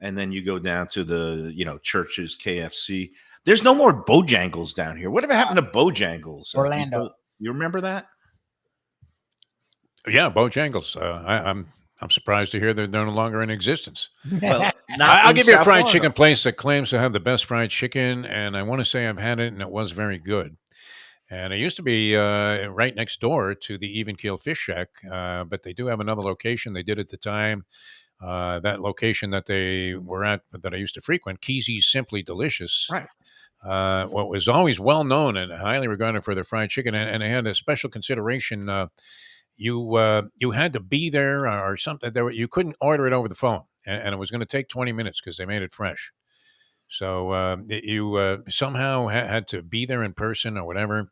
and then you go down to the, Church's, KFC. There's no more Bojangles down here. Whatever happened to Bojangles? Orlando. You remember that? Yeah, Bojangles. I'm surprised to hear they're no longer in existence. Well, I'll in give you a South fried Florida. chicken place that claims to have the best fried chicken, and I want to say I've had it, and it was very good. And it used to be right next door to the Even Keel Fish Shack, but they do have another location. They did at the time. That location that they were at, that I used to frequent, Keezy's Simply Delicious, Right. what was always well known and highly regarded for their fried chicken, and they had a special consideration. You had to be there or something. You couldn't order it over the phone, and it was going to take 20 minutes because they made it fresh. So you somehow had to be there in person or whatever,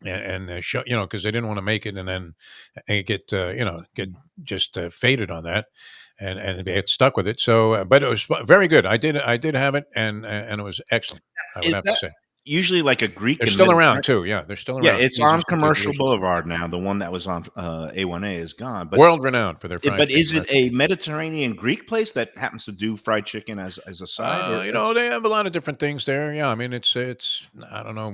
and show, because they didn't want to make it and then get just faded on that, and they had stuck with it. So, but it was very good. I did have it, and it was excellent. I would Is have to that say usually like a Greek? they're and still around Mediterranean- too. Yeah, they're still around. Yeah, it's Keezy's on Simply Commercial Delicious. Boulevard now. The one that was on A1A is gone. But World renowned for their fried but chicken. is it a Mediterranean Greek place that happens to do fried chicken as a side? They have a lot of different things there. Yeah, I mean, it's I don't know.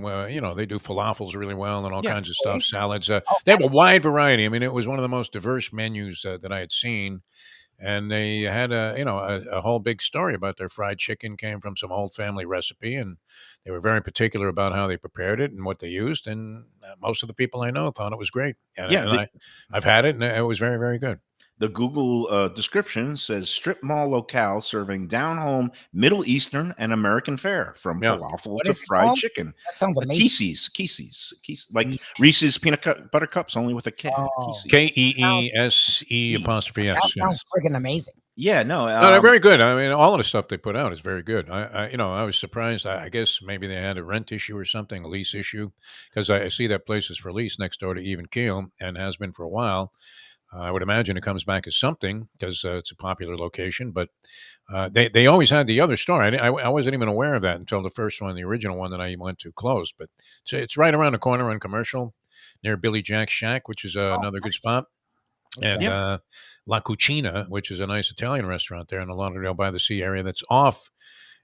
They do falafels really well and all Yeah. kinds of stuff, salads. They have a wide variety. I mean, it was one of the most diverse menus that I had seen, and they had a whole big story about their fried chicken. Came from some old family recipe, and they were very particular about how they prepared it and what they used. And most of the people I know thought it was great. And, Yeah, and I've had it, and it was very, very good. The Google description says strip mall locale serving down home Middle Eastern and American fare, from Yeah. falafel What to is it fried called? chicken. That sounds amazing. Keese's, like Keese's. Reese's peanut butter cups, only with a K. Oh. Keese's. KEESE''. That sounds freaking amazing. Yeah, no, No, they're very good. I mean, all of the stuff they put out is very good. I was surprised. I guess maybe they had a rent issue or something, a lease issue, because I see that place is for lease next door to Even Keel and has been for a while. I would imagine it comes back as something because it's a popular location. But they always had the other store. I wasn't even aware of that until the first one, the original one that I went to, closed. But it's right around the corner on Commercial near Billy Jack's Shack, which is another good nice. spot. And Yeah. La Cucina, which is a nice Italian restaurant there in the Lauderdale by the Sea area that's off,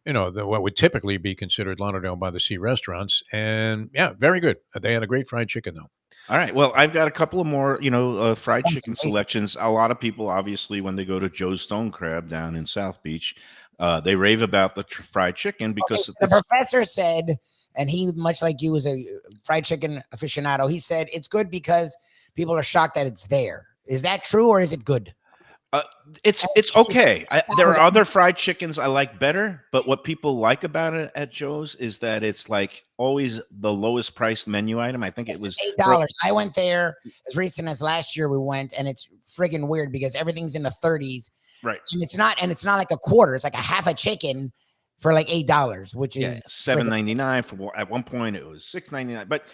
what would typically be considered Lauderdale by the Sea restaurants. And yeah, very good. They had a great fried chicken, though. All right. Well, I've got a couple of more, fried Sounds chicken amazing. selections. A lot of people, obviously, when they go to Joe's Stone Crab down in South Beach, they rave about the fried chicken Okay, because so the professor said, and he, much like you, is a fried chicken aficionado. He said it's good because people are shocked that it's there. Is that true, or is it good? Uh, And it's chicken okay. There are 6,000. other fried chickens I like better, but what people like about it at Joe's is that it's like always the lowest priced menu item. I think it Yes, it's was for $8. I went there as recent as last year. We went, and it's friggin' weird because everything's in the 30s, right. and it's not like a quarter. It's like a half a chicken for like $8, which Yeah, is friggin' 7.99 for at one point it was 6.99. But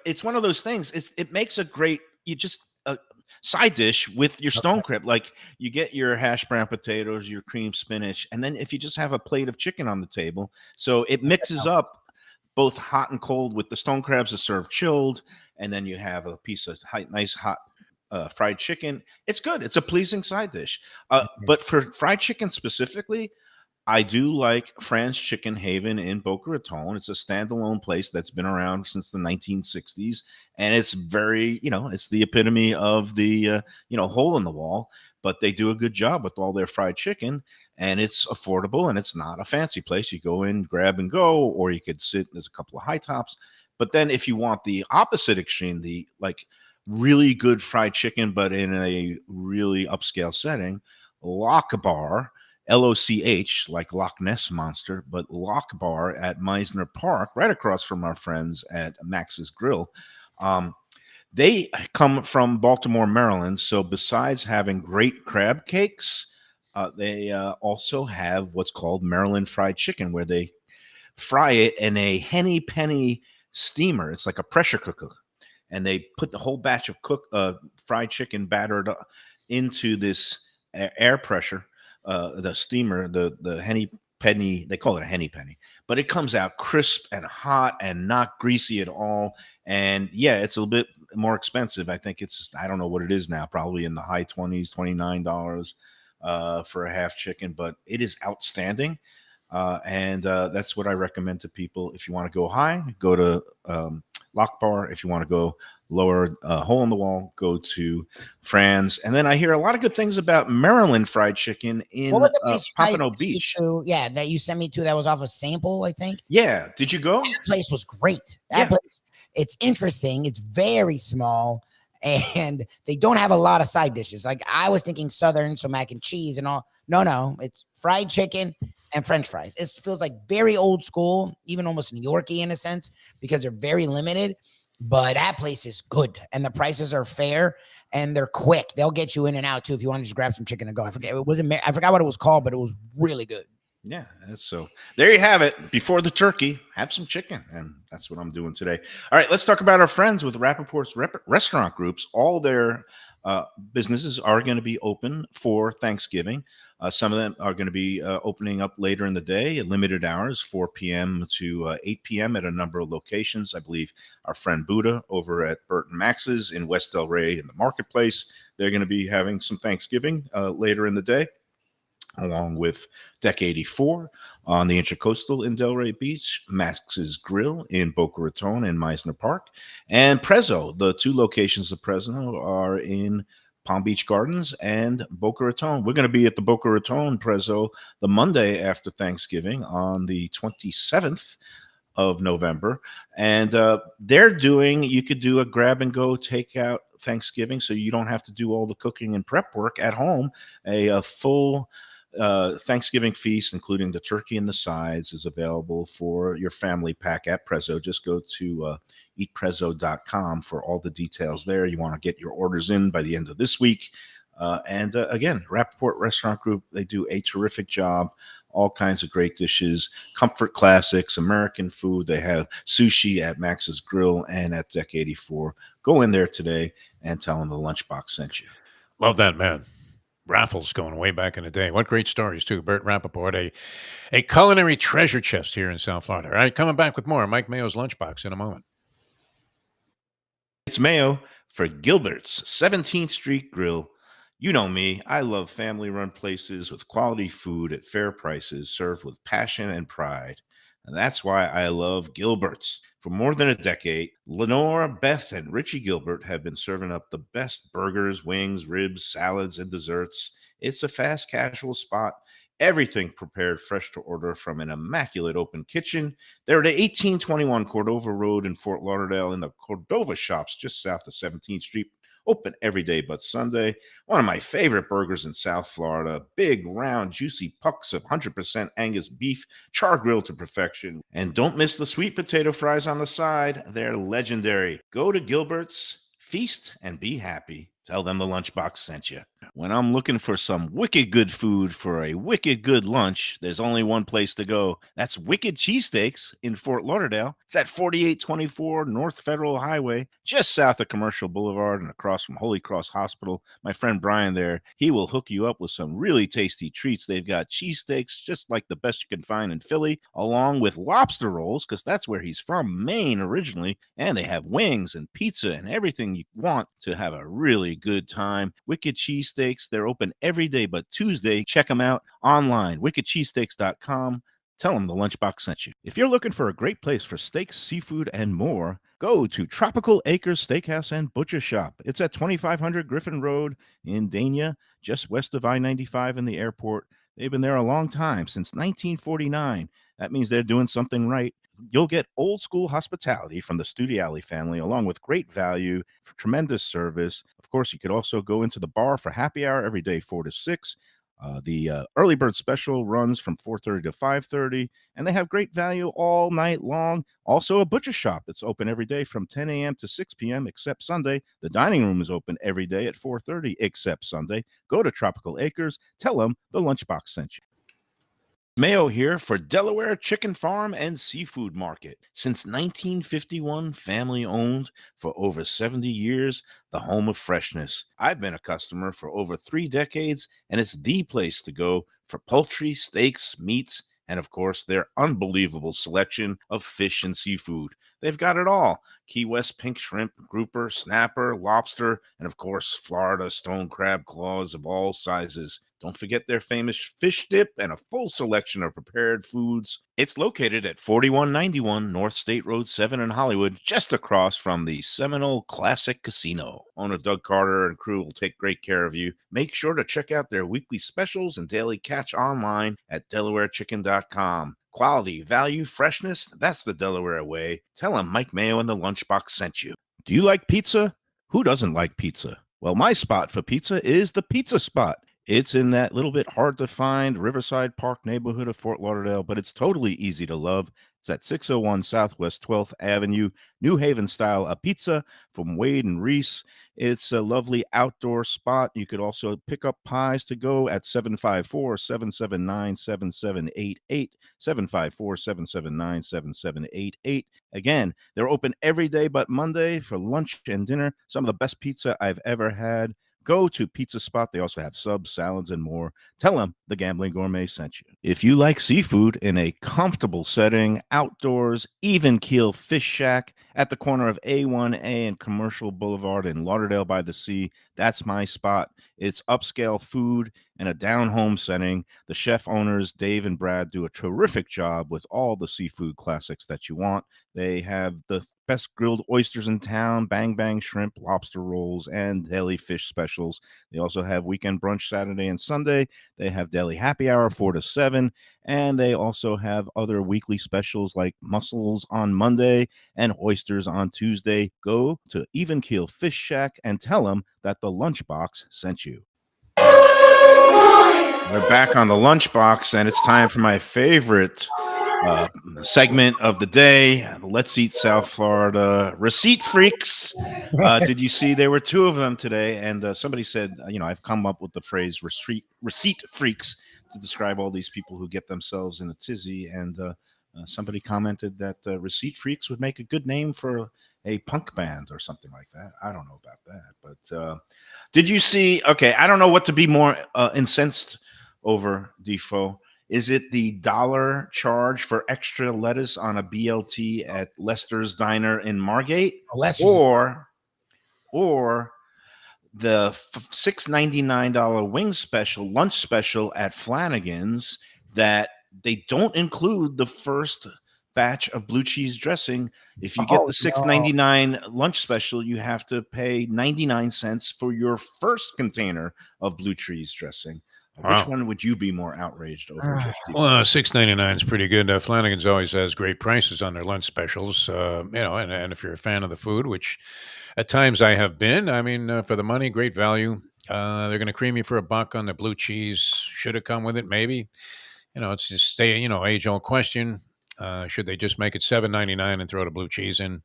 it's one of those things. It makes a great you just a side dish with your stone okay. crab. Like you get your hash brown potatoes, your cream spinach, and then if you just have a plate of chicken on the table, so it mixes up both hot and cold with the stone crabs are served chilled, and then you have a piece of nice hot fried chicken. It's good. It's a pleasing side dish. But for fried chicken specifically, I do like Fran's Chicken Haven in Boca Raton. It's a standalone place that's been around since the 1960s, and it's very, it's the epitome of the, hole in the wall. But they do a good job with all their fried chicken, and it's affordable, and it's not a fancy place. You go in, grab and go, or you could sit. There's a couple of high tops. But then if you want the opposite extreme, the like really good fried chicken, but in a really upscale setting, Lock Bar LOCH, like Loch Ness Monster, but Loch Bar at Meisner Park, right across from our friends at Max's Grill. Um, they come from Baltimore, Maryland. So besides having great crab cakes, they also have what's called Maryland fried chicken, where they fry it in a henny penny steamer. It's like a pressure cooker, and they put the whole batch of fried chicken battered into this air pressure, the steamer, the henny penny. They call it a henny penny, but it comes out crisp and hot and not greasy at all. And yeah, it's a little bit more expensive. I think I don't know what it is now, probably in the high 20s, $29 for a half chicken, but it is outstanding. And that's what I recommend to people. If you want to go high, go to Lock Bar. If you want to go lower, hole in the wall, go to Fran's. And then I hear a lot of good things about Maryland fried chicken What in was the place you guys Pompano sent me Beach. to? Yeah, that you sent me to. That was off a Sample, I think. Yeah, did you go? That place was great. That Yeah. place, it's interesting. It's very small, and they don't have a lot of side dishes. Like I was thinking Southern, so mac and cheese and all. No, it's fried chicken and French fries. It feels like very old school, even almost New Yorky in a sense, because they're very limited. But that place is good, and the prices are fair, and they're quick. They'll get you in and out too if you want to just grab some chicken and go. I forgot what it was called, but it was really good. Yeah, so there you have it. Before the turkey, have some chicken, and that's what I'm doing today. All right, let's talk about our friends with Rappaport's restaurant groups. All their businesses are going to be open for Thanksgiving. Some of them are going to be opening up later in the day, at limited hours, 4 p.m. to 8 p.m. at a number of locations. I believe our friend Buddha over at Burton Max's in West Del Rey in the marketplace, they're going to be having some Thanksgiving later in the day, along with Deck 84 on the Intracoastal in Delray Beach, Max's Grill in Boca Raton and Meisner Park, and Prezzo. The two locations of Prezzo are in Palm Beach Gardens and Boca Raton. We're going to be at the Boca Raton Prezzo the Monday after Thanksgiving on the 27th of November. And you could do a grab and go takeout Thanksgiving, so you don't have to do all the cooking and prep work at home. A full Thanksgiving feast, including the turkey and the sides, is available for your family pack at Prezzo. Just go to eatprezzo.com for all the details there. You want to get your orders in by the end of this week. And again, Rappaport Restaurant Group, they do a terrific job. All kinds of great dishes, comfort classics, American food. They have sushi at Max's Grill and at Deck 84. Go in there today and tell them the Lunchbox sent you. Love that, man. Raffles going way back in the day. What great stories, too. Bert Rappaport, a culinary treasure chest here in South Florida. All right, coming back with more Mike Mayo's Lunchbox in a moment. It's Mayo for Gilbert's 17th Street Grill. You know me. I love family-run places with quality food at fair prices, served with passion and pride. And that's why I love Gilbert's. For more than a decade, Lenore, Beth, and Richie Gilbert have been serving up the best burgers, wings, ribs, salads, and desserts. It's a fast casual spot. Everything prepared fresh to order from an immaculate open kitchen. They're at 1821 Cordova Road in Fort Lauderdale in the Cordova Shops just south of 17th Street. open every day but Sunday. One of my favorite burgers in South Florida, big, round, juicy pucks of 100% Angus beef, char grilled to perfection. And don't miss the sweet potato fries on the side. They're legendary. Go to Gilbert's, feast, and be happy. Tell them the Lunchbox sent you. When I'm looking for some wicked good food for a wicked good lunch, there's only one place to go. That's Wicked Cheesesteaks in Fort Lauderdale. It's at 4824 North Federal Highway, just south of Commercial Boulevard and across from Holy Cross Hospital. My friend Brian there, he will hook you up with some really tasty treats. They've got cheesesteaks, just like the best you can find in Philly, along with lobster rolls, because that's where he's from, Maine originally. And they have wings and pizza and everything you want to have a really good time. Wicked Cheesesteaks, they're open every day but Tuesday. Check them out online, wickedcheesesteaks.com. Tell them the Lunchbox sent you. If you're looking for a great place for steaks, seafood, and more, go to Tropical Acres Steakhouse and Butcher Shop. It's at 2500 Griffin Road in Dania, just west of I-95 in the airport. They've been there a long time, since 1949. That means they're doing something right. You'll get old school hospitality from the Studiali family, along with great value, tremendous service. Of course, you could also go into the bar for happy hour every day, 4 to 6. The early bird special runs from 4:30 to 5:30, and they have great value all night long. Also, a butcher shop that's open every day from 10 a.m. to 6 p.m. except Sunday. The dining room is open every day at 4:30 except Sunday. Go to Tropical Acres. Tell them the Lunchbox sent you. Mayo here for Delaware Chicken Farm and Seafood Market. Since 1951, family owned for over 70 years, the home of freshness. I've been a customer for over 3 decades, and it's the place to go for poultry, steaks, meats, and of course, their unbelievable selection of fish and seafood. They've got it all: Key West pink shrimp, grouper, snapper, lobster, and of course, Florida stone crab claws of all sizes. Don't forget their famous fish dip and a full selection of prepared foods. It's located at 4191 North State Road 7 in Hollywood, just across from the Seminole Classic Casino. Owner Doug Carter and crew will take great care of you. Make sure to check out their weekly specials and daily catch online at DelawareChicken.com. Quality, value, freshness, that's the Delaware way. Tell them Mike Mayo and the Lunchbox sent you. Do you like pizza? Who doesn't like pizza? Well, my spot for pizza is the Pizza Spot. It's in that little bit hard to find Riverside Park neighborhood of Fort Lauderdale, but it's totally easy to love. It's at 601 Southwest 12th Avenue, New Haven style, a pizza from Wade and Reese. It's a lovely outdoor spot. You could also pick up pies to go at 754-779-7788, 754-779-7788. Again, they're open every day but Monday for lunch and dinner. Some of the best pizza I've ever had. Go to Pizza Spot. They also have subs, salads, and more. Tell them the Gambling Gourmet sent you. If you like seafood in a comfortable setting, outdoors, even keel fish shack at the corner of A1A and Commercial Boulevard in Lauderdale by the Sea, that's my spot. It's upscale food in a down-home setting. The chef owners, Dave and Brad, do a terrific job with all the seafood classics that you want. They have the best grilled oysters in town, bang bang shrimp, lobster rolls, and daily fish specials. They also have weekend brunch Saturday and Sunday. They have daily happy hour 4 to 7, and they also have other weekly specials like mussels on Monday and oysters on Tuesday. Go to Even Keel Fish Shack and tell them that the Lunchbox sent you. We're back on the Lunchbox, and it's time for my favorite segment of the day. Let's Eat South Florida Receipt Freaks. Did you see there were 2 of them today? And somebody said, I've come up with the phrase receipt freaks to describe all these people who get themselves in a tizzy. And somebody commented that Receipt Freaks would make a good name for a punk band or something like that. I don't know about that. But did you see? Okay, I don't know what to be more incensed over, Defo. Is it the $1 charge for extra lettuce on a BLT at Lester's Diner in Margate, or the $6.99 wing special, lunch special at Flanagan's that they don't include the first batch of blue cheese dressing? If you get the $6.99 lunch special, you have to pay 99 cents for your first container of blue cheese dressing. Which Wow. one would you be more outraged over with these Well, days? $6.99 is pretty good. Flanagan's always has great prices on their lunch specials. And if you're a fan of the food, which at times I have been, I mean, for the money, great value. They're going to cream you for $1 on the blue cheese. Should it come with it? Maybe. It's just age old question. Should they just make it $7.99 and throw the blue cheese in?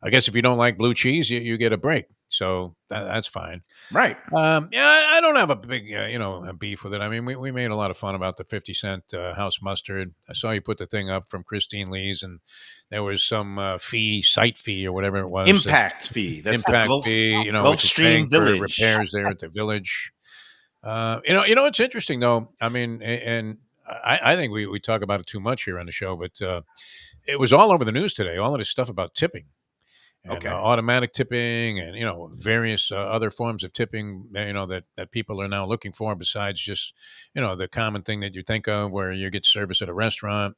I guess if you don't like blue cheese, you get a break. So that's fine. Right. Yeah, I don't have a big, a beef with it. I mean, we made a lot of fun about the 50-cent house mustard. I saw you put the thing up from Christine Lee's, and there was some site fee or whatever it was. Impact fee. That's the Impact fee, which is paying Gulfstream for Village. repairs there at the village. It's interesting though. I mean, and I think we talk about it too much here on the show, but it was all over the news today. All of this stuff about tipping and Okay. automatic tipping and various other forms of tipping that people are now looking for besides just the common thing that you think of where you get service at a restaurant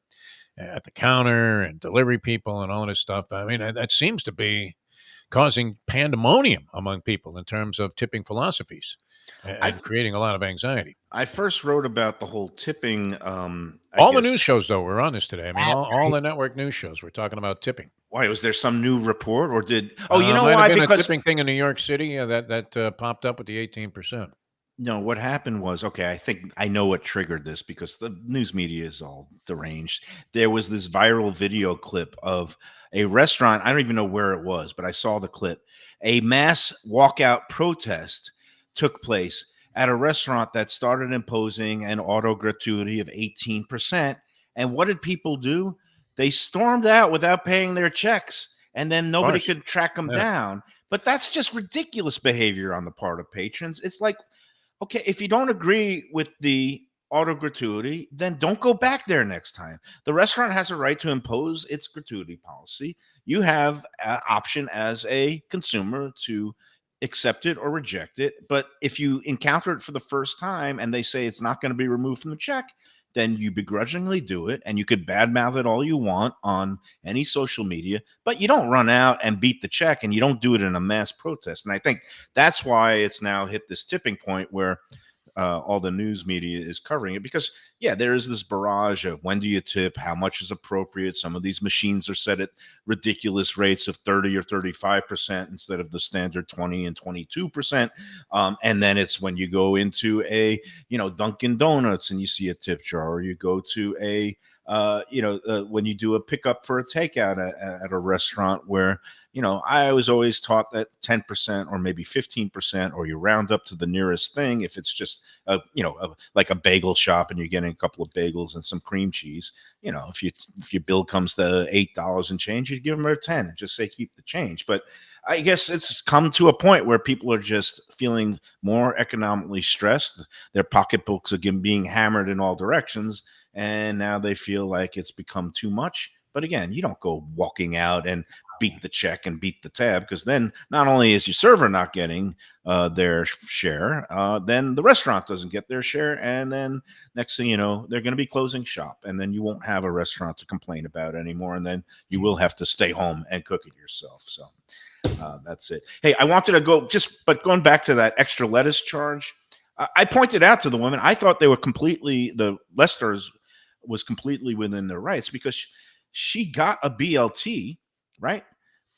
at the counter and delivery people and all of this stuff. I mean, that seems to be causing pandemonium among people in terms of tipping philosophies and creating a lot of anxiety. I first wrote about the whole tipping. All the news shows, though, were on this today. I mean, That's all the crazy. network news shows were talking about tipping. Why was there some new report, or did? Oh, you know might why? have been Because a tipping thing in New York City that popped up with the 18%. no, what happened was, okay, I think I know what triggered this because the news media is all deranged. There was this viral video clip of a restaurant. I don't even know where it was, but I saw the clip. A mass walkout protest took place at a restaurant that started imposing an auto gratuity of 18%. And what did people do? They stormed out without paying their checks, and then nobody course. could track them Yeah. down. But that's just ridiculous behavior on the part of patrons. It's like, okay, if you don't agree with the auto gratuity, then don't go back there next time. The restaurant has a right to impose its gratuity policy. You have an option as a consumer to accept it or reject it. But if you encounter it for the first time and they say it's not going to be removed from the check, then you begrudgingly do it, and you could badmouth it all you want on any social media, but you don't run out and beat the check, and you don't do it in a mass protest. And I think that's why it's now hit this tipping point where all the news media is covering it, because there is this barrage of when do you tip, how much is appropriate. Some of these machines are set at ridiculous rates of 30 or 35% instead of the standard 20 and 22%. And then it's when you go into a Dunkin' Donuts and you see a tip jar, or you go to a when you do a pickup for a takeout at a restaurant where, I was always taught that 10% or maybe 15%, or you round up to the nearest thing. If it's just, like a bagel shop and you're getting a couple of bagels and some cream cheese, if your bill comes to $8 and change, you give them a 10 and just say, keep the change. But I guess it's come to a point where people are just feeling more economically stressed. Their pocketbooks are being hammered in all directions, and now they feel like it's become too much. But again, you don't go walking out and beat the check and beat the tab, because then not only is your server not getting their share, then the restaurant doesn't get their share, and then next thing you know, they're going to be closing shop, and then you won't have a restaurant to complain about anymore, and then you will have to stay home and cook it yourself. So that's it. Hey, I wanted to but going back to that extra lettuce charge, I pointed out to the women, I thought they were the Lester's was completely within their rights, because she got a BLT, right?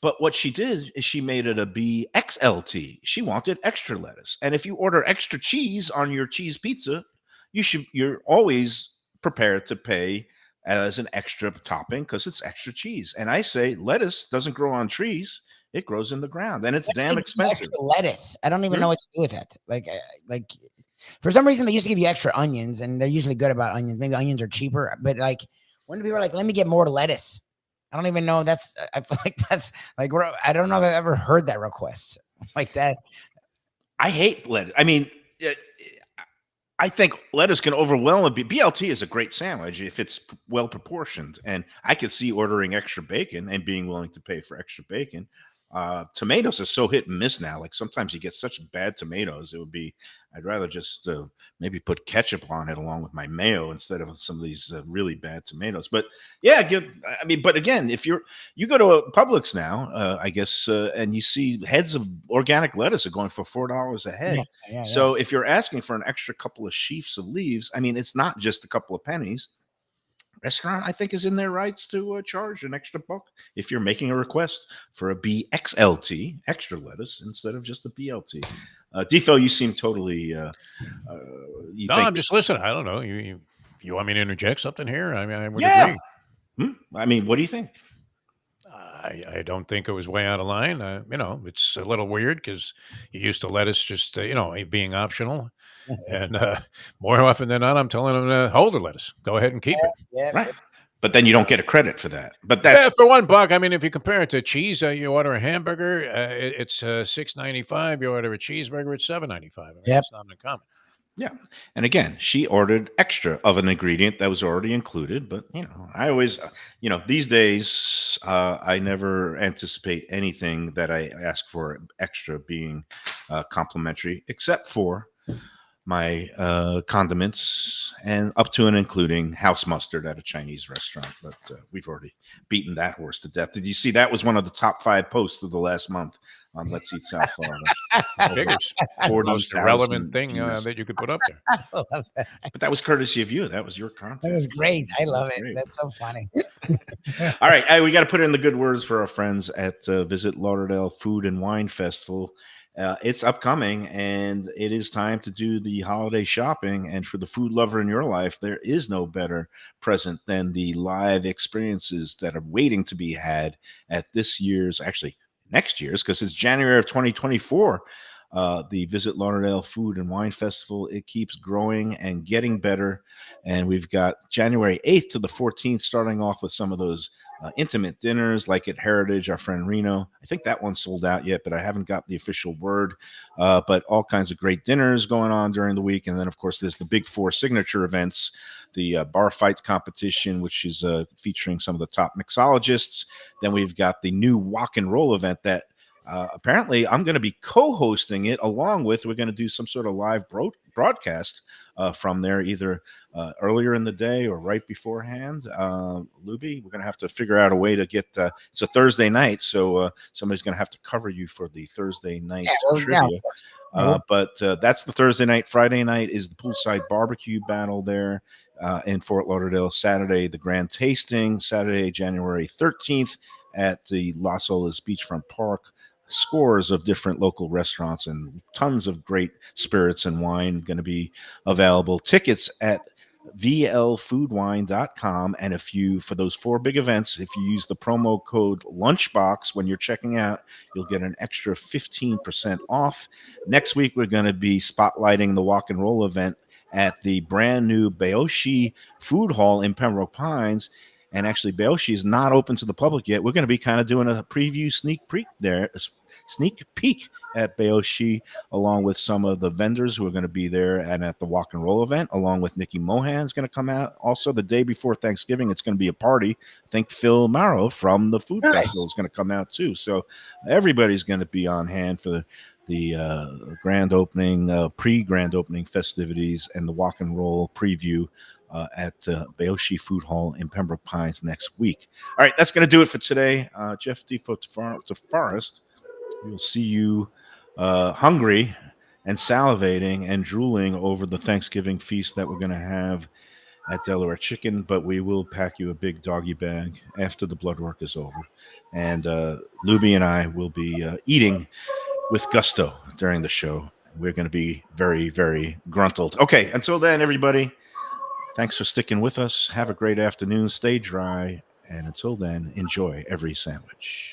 But what she did is she made it a BXLT. She wanted extra lettuce. And if you order extra cheese on your cheese pizza, you're always prepared to pay as an extra topping because it's extra cheese. And I say lettuce doesn't grow on trees. It grows in the ground, and it's damn expensive. Extra lettuce. I don't even know what to do with that. Like for some reason, they used to give you extra onions, and they're usually good about onions. Maybe onions are cheaper, but like when people are like, let me get more lettuce. I don't even know. I feel like that's like, I don't know if I've ever heard that request like that. I hate lettuce. I mean, I think lettuce can overwhelm a BLT is a great sandwich if it's well proportioned, and I could see ordering extra bacon and being willing to pay for extra bacon. Tomatoes are so hit and miss now. Like sometimes you get such bad tomatoes. I'd rather just maybe put ketchup on it along with my mayo instead of some of these really bad tomatoes. But yeah, but again, if you go to a Publix now, I guess, and you see heads of organic lettuce are going for $4 a head. Yeah. So if you're asking for an extra couple of sheafs of leaves, I mean, it's not just a couple of pennies. Restaurant, I think, is in their rights to charge an extra buck if you're making a request for a BXLT, extra lettuce, instead of just a BLT. Defo, you seem totally. You No, think, I'm just listening. I don't know. You want me to interject something here? I mean, I would yeah. agree. I mean, what do you think? I don't think it was way out of line. It's a little weird because you used to lettuce just, being optional. And more often than not, I'm telling them to hold the lettuce. Go ahead and keep it. Yeah. Right. But then you don't get a credit for that. But Yeah, that's for $1. I mean, if you compare it to cheese, you order a hamburger, it's $6.95. You order a cheeseburger, it's $7.95. I mean, Yep. it's not uncommon. yeah. And again, she ordered extra of an ingredient that was already included. But I always, these days, I never anticipate anything that I ask for extra being complimentary, except for my condiments, and up to and including house mustard at a Chinese restaurant. But we've already beaten that horse to death. Did you see that was one of the top 5 posts of the last month on Let's Eat South Florida? Figures. 40,000 Most irrelevant thing views. that you could put up there. I love that. But that was courtesy of you. That was your content. That was great. I love That was it. great. That's so funny. All right. Hey, we got to put in the good words for our friends at Visit Lauderdale Food and Wine Festival. It's upcoming, and it is time to do the holiday shopping. And for the food lover in your life, there is no better present than the live experiences that are waiting to be had at next year's, because it's January of 2024. The Visit Lauderdale Food and Wine Festival, it keeps growing and getting better. And we've got January 8th to the 14th, starting off with some of those intimate dinners like at Heritage, our friend Reno. I think that one's sold out yet, but I haven't got the official word. But all kinds of great dinners going on during the week. And then, of course, there's the Big Four signature events, the bar fights competition, which is featuring some of the top mixologists. Then we've got the new walk and roll event that apparently I'm going to be co-hosting it, along with, we're going to do some sort of live broadcast from there, either earlier in the day or right beforehand. Lubie, we're going to have to figure out a way to get, it's a Thursday night, so somebody's going to have to cover you for the Thursday night trivia. But that's the Thursday night. Friday night is the poolside barbecue battle there in Fort Lauderdale. Saturday, the grand tasting. Saturday, January 13th at the Las Olas Beachfront Park. Scores of different local restaurants and tons of great spirits and wine going to be available. Tickets at vlfoodwine.com. And for those 4 big events, if you use the promo code Lunchbox when you're checking out, you'll get an extra 15% off. Next week, we're going to be spotlighting the walk and roll event at the brand new Bayoshi Food Hall in Pembroke Pines. And actually, Bayoshi is not open to the public yet. We're going to be kind of doing a preview sneak peek at Bayoshi, along with some of the vendors who are going to be there and at the walk and roll event, along with Nikki Mohan is going to come out. Also, the day before Thanksgiving, it's going to be a party. I think Phil Morrow from the Food Festival is going to come out too. So everybody's going to be on hand for the grand opening, pre-grand opening festivities, and the walk and roll preview at Bayoshi Food Hall in Pembroke Pines next week. All right, that's going to do it for today. Jeff Defo to Forest. We'll see you hungry and salivating and drooling over the Thanksgiving feast that we're going to have at Delaware Chicken, but we will pack you a big doggy bag after the blood work is over. And Lubie and I will be eating with gusto during the show. We're going to be very, very gruntled. Okay, until then, everybody, thanks for sticking with us. Have a great afternoon. Stay dry. And until then, enjoy every sandwich.